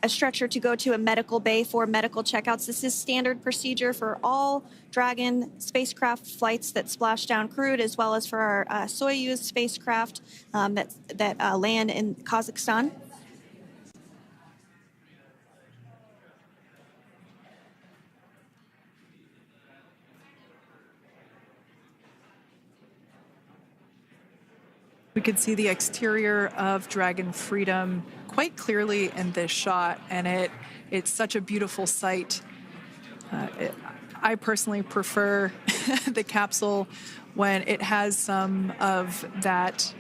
stretcher to go to a medical bay for medical checkouts. This is standard procedure for all Dragon spacecraft flights that splashdown crewed, as well as for our Soyuz spacecraft that land in Kazakhstan.
We could see the exterior of Dragon Freedom quite clearly in this shot, and it's such a beautiful sight. I personally prefer the capsule when it has some of that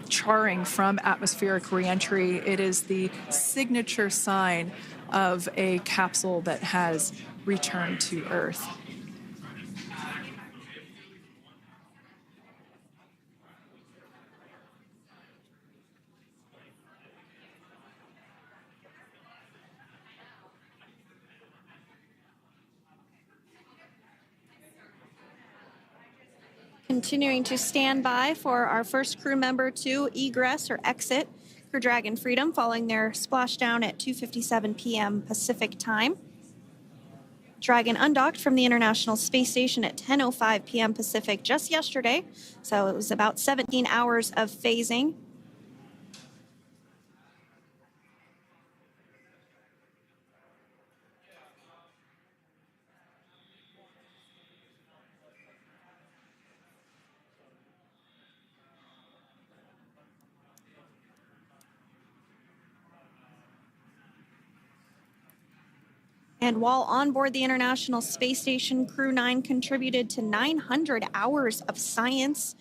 charring from atmospheric reentry. It is the signature sign of a capsule that has returned to Earth.
Continuing to stand by for our first crew member to egress or exit for Dragon Freedom following their splashdown at 2:57 p.m. Pacific time. Dragon undocked from the International Space Station at 10:05 p.m. Pacific just yesterday, so it was about 17 hours of phasing. And while on board the International Space Station, Crew 9 contributed to 900 hours of science,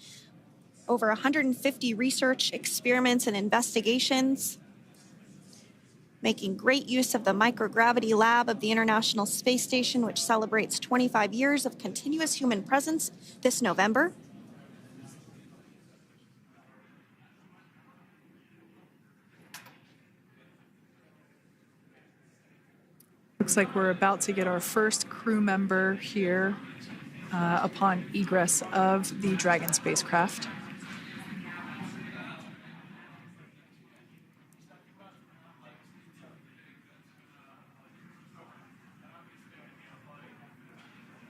over 150 research experiments and investigations, making great use of the microgravity lab of the International Space Station, which celebrates 25 years of continuous human presence this November.
Looks like we're about to get our first crew member here upon egress of the Dragon spacecraft.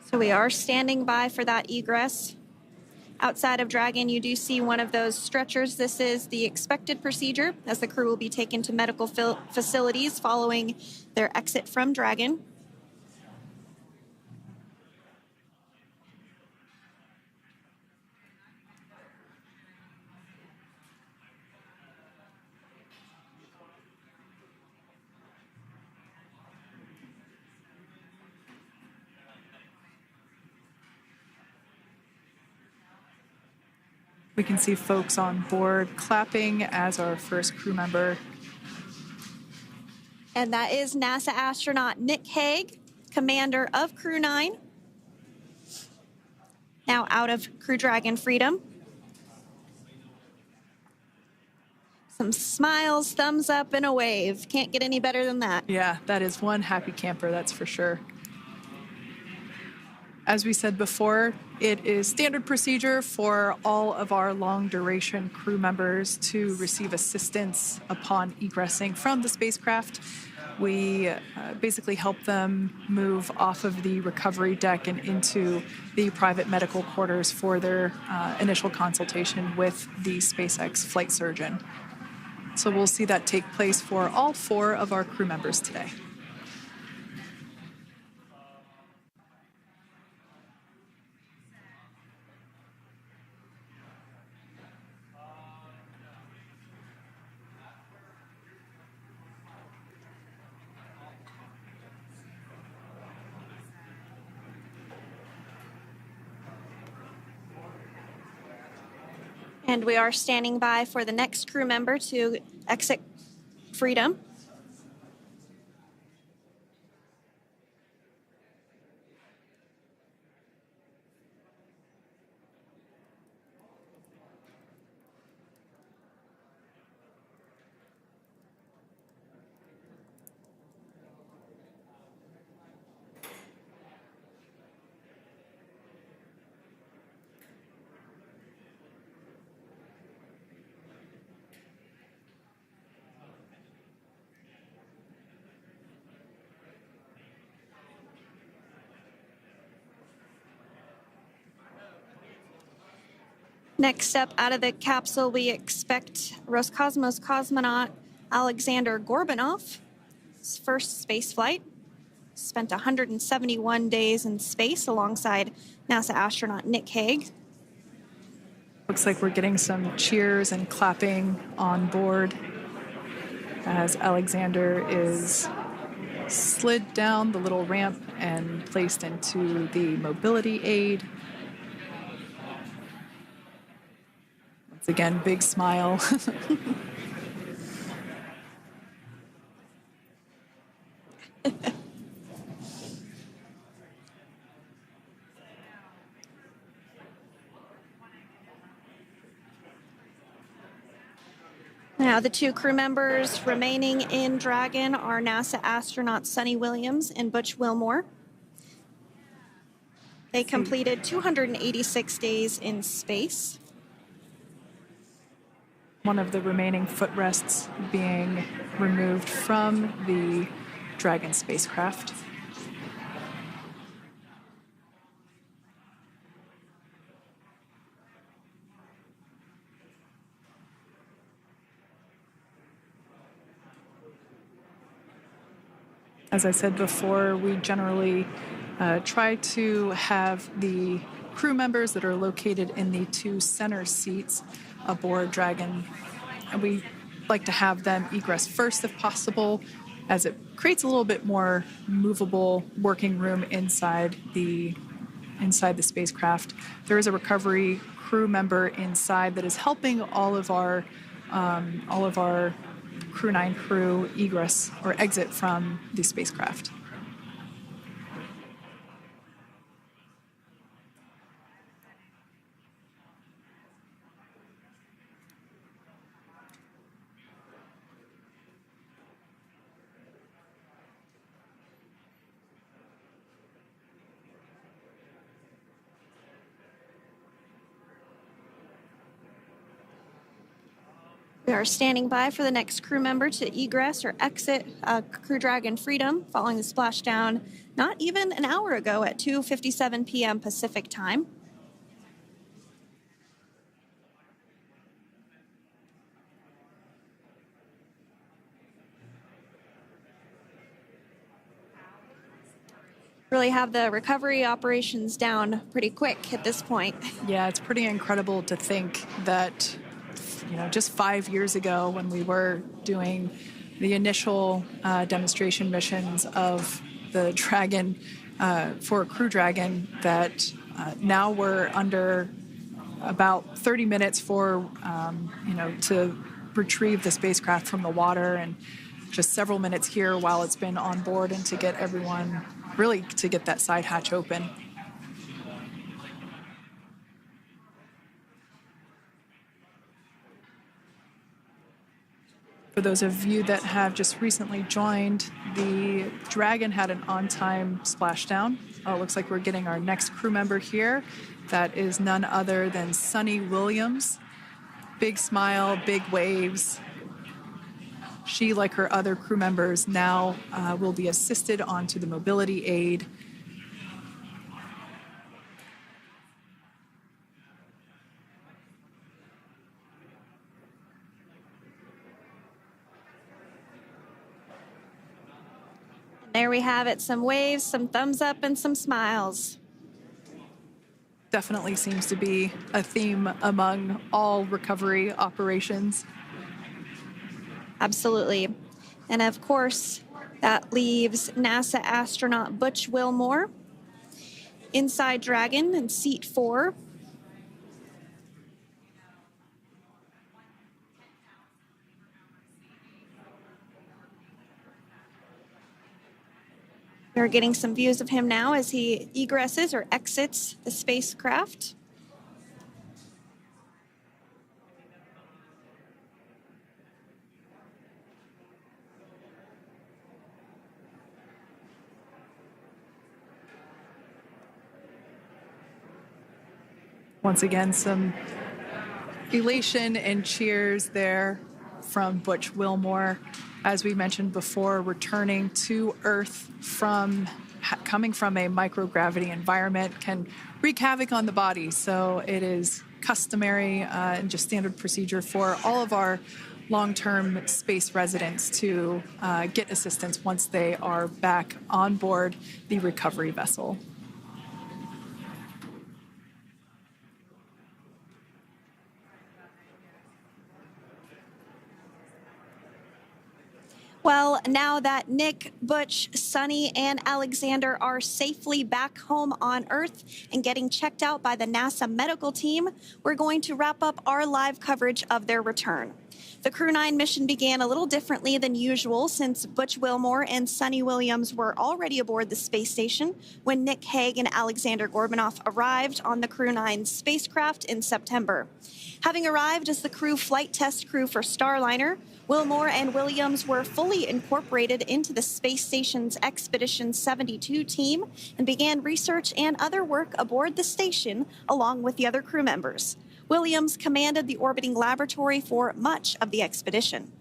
So we are standing by for that egress. Outside of Dragon, you do see one of those stretchers. This is the expected procedure, as the crew will be taken to medical facilities following their exit from Dragon.
We can see folks on board clapping as our first crew member.
And that is NASA astronaut Nick Hague, commander of Crew 9, now out of Crew Dragon Freedom. Some smiles, thumbs up, and a wave. Can't get any better than that.
Yeah, that is one happy camper, that's for sure. As we said before, it is standard procedure for all of our long-duration crew members to receive assistance upon egressing from the spacecraft. We basically help them move off of the recovery deck and into the private medical quarters for their initial consultation with the SpaceX flight surgeon. So we'll see that take place for all 4 of our crew members today.
And we are standing by for the next crew member to exit Freedom. Next up out of the capsule, we expect Roscosmos cosmonaut Alexander Gorbanov. His first space flight. Spent 171 days in space alongside NASA astronaut Nick Hague.
Looks like we're getting some cheers and clapping on board as Alexander is slid down the little ramp and placed into the mobility aid. Once again, big smile.
Now, the 2 crew members remaining in Dragon are NASA astronauts Sunny Williams and Butch Wilmore. They completed 286 days in space.
One of the remaining footrests being removed from the Dragon spacecraft. As I said before, we generally try to have the crew members that are located in the 2 center seats aboard Dragon, and we like to have them egress first if possible, as it creates a little bit more movable working room inside the spacecraft. There is a recovery crew member inside that is helping all of our Crew 9 crew egress or exit from the spacecraft.
We are standing by for the next crew member to egress or exit Crew Dragon Freedom following the splashdown not even an hour ago at 2:57 p.m. Pacific time. Really have the recovery operations down pretty quick at this point.
Yeah, it's pretty incredible to think that, just 5 years ago when we were doing the initial demonstration missions of the Dragon for Crew Dragon, that now we're under about 30 minutes for, to retrieve the spacecraft from the water, and just several minutes here while it's been on board, and to get everyone, really to get that side hatch open. For those of you that have just recently joined, the Dragon had an on-time splashdown. It looks like we're getting our next crew member here. That is none other than Sunny Williams. Big smile, big waves. She, like her other crew members, now will be assisted onto the mobility aid.
There we have it, some waves, some thumbs up, and some smiles.
Definitely seems to be a theme among all recovery operations.
Absolutely. And of course, that leaves NASA astronaut Butch Wilmore inside Dragon in seat 4. We're getting some views of him now as he egresses or exits the spacecraft.
Once again, some elation and cheers there from Butch Wilmore. As we mentioned before, returning to Earth coming from a microgravity environment can wreak havoc on the body. So it is customary and just standard procedure for all of our long-term space residents to get assistance once they are back on board the recovery vessel.
Well, now that Nick, Butch, Sunny, and Alexander are safely back home on Earth and getting checked out by the NASA medical team, we're going to wrap up our live coverage of their return. The Crew 9 mission began a little differently than usual since Butch Wilmore and Sunny Williams were already aboard the space station when Nick Hague and Alexander Gorbunoff arrived on the Crew 9 spacecraft in September. Having arrived as the crew flight test crew for Starliner, Wilmore and Williams were fully incorporated into the space station's Expedition 72 team and began research and other work aboard the station along with the other crew members. Williams commanded the orbiting laboratory for much of the expedition.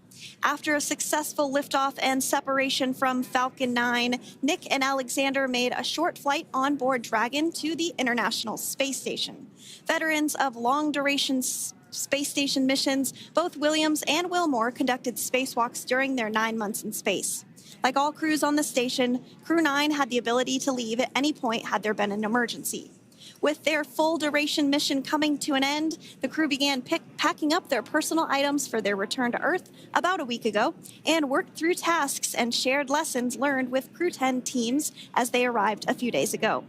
After a successful liftoff and separation from Falcon 9, Nick and Alexander made a short flight on board Dragon to the International Space Station. Veterans of long-duration space station missions, both Williams and Wilmore conducted spacewalks during their 9 months in space. Like all crews on the station, Crew 9 had the ability to leave at any point had there been an emergency. With their full duration mission coming to an end, the crew began packing up their personal items for their return to Earth about a week ago and worked through tasks and shared lessons learned with Crew 10 teams as they arrived a few days ago.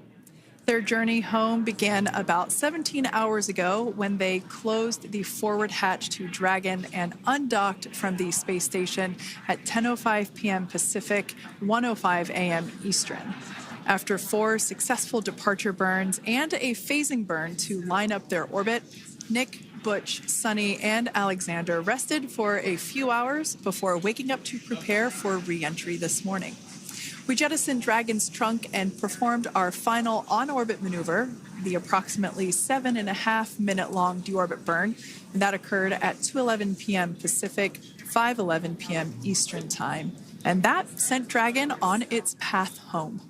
Their journey home began about 17 hours ago when they closed the forward hatch to Dragon and undocked from the space station at 10:05 p.m. Pacific, 1:05 a.m. Eastern. After 4 successful departure burns and a phasing burn to line up their orbit, Nick, Butch, Sunny, and Alexander rested for a few hours before waking up to prepare for re-entry this morning. We jettisoned Dragon's trunk and performed our final on-orbit maneuver, the approximately 7.5-minute-long deorbit burn, and that occurred at 2:11 p.m. Pacific, 5:11 p.m. Eastern Time. And that sent Dragon on its path home.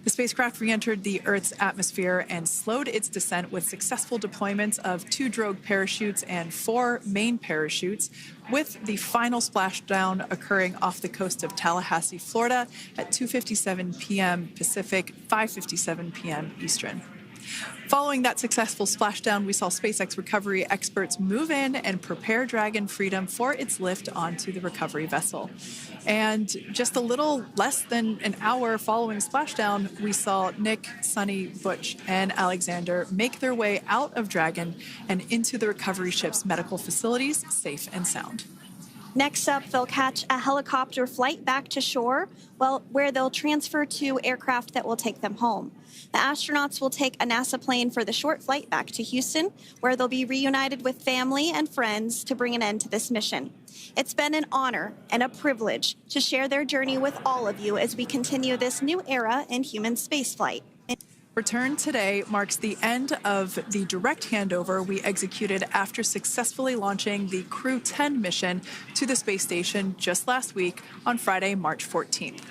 The spacecraft re-entered the Earth's atmosphere and slowed its descent with successful deployments of 2 drogue parachutes and 4 main parachutes, with the final splashdown occurring off the coast of Tallahassee, Florida at 2:57 p.m. Pacific, 5:57 p.m. Eastern. Following that successful splashdown, we saw SpaceX recovery experts move in and prepare Dragon Freedom for its lift onto the recovery vessel. And just a little less than an hour following splashdown, we saw Nick, Sunny, Butch, and Alexander make their way out of Dragon and into the recovery ship's medical facilities, safe and sound.
Next up, they'll catch a helicopter flight back to shore, where they'll transfer to aircraft that will take them home. The astronauts will take a NASA plane for the short flight back to Houston, where they'll be reunited with family and friends to bring an end to this mission. It's been an honor and a privilege to share their journey with all of you as we continue this new era in human spaceflight.
Return today marks the end of the direct handover we executed after successfully launching the Crew 10 mission to the space station just last week on Friday, March 14th.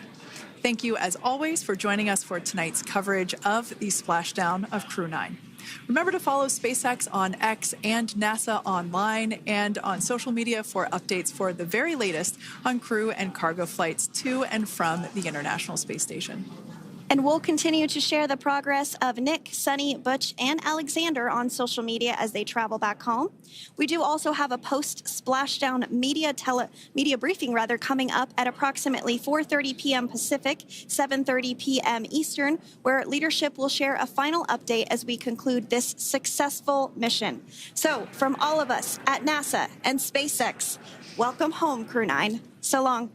Thank you, as always, for joining us for tonight's coverage of the splashdown of Crew 9. Remember to follow SpaceX on X and NASA online and on social media for updates for the very latest on crew and cargo flights to and from the International Space Station.
And we'll continue to share the progress of Nick, Sunny, Butch, and Alexander on social media as they travel back home. We do also have a post-splashdown media briefing coming up at approximately 4:30 p.m. Pacific, 7:30 p.m. Eastern, where leadership will share a final update as we conclude this successful mission. So, from all of us at NASA and SpaceX, welcome home, Crew 9. So long.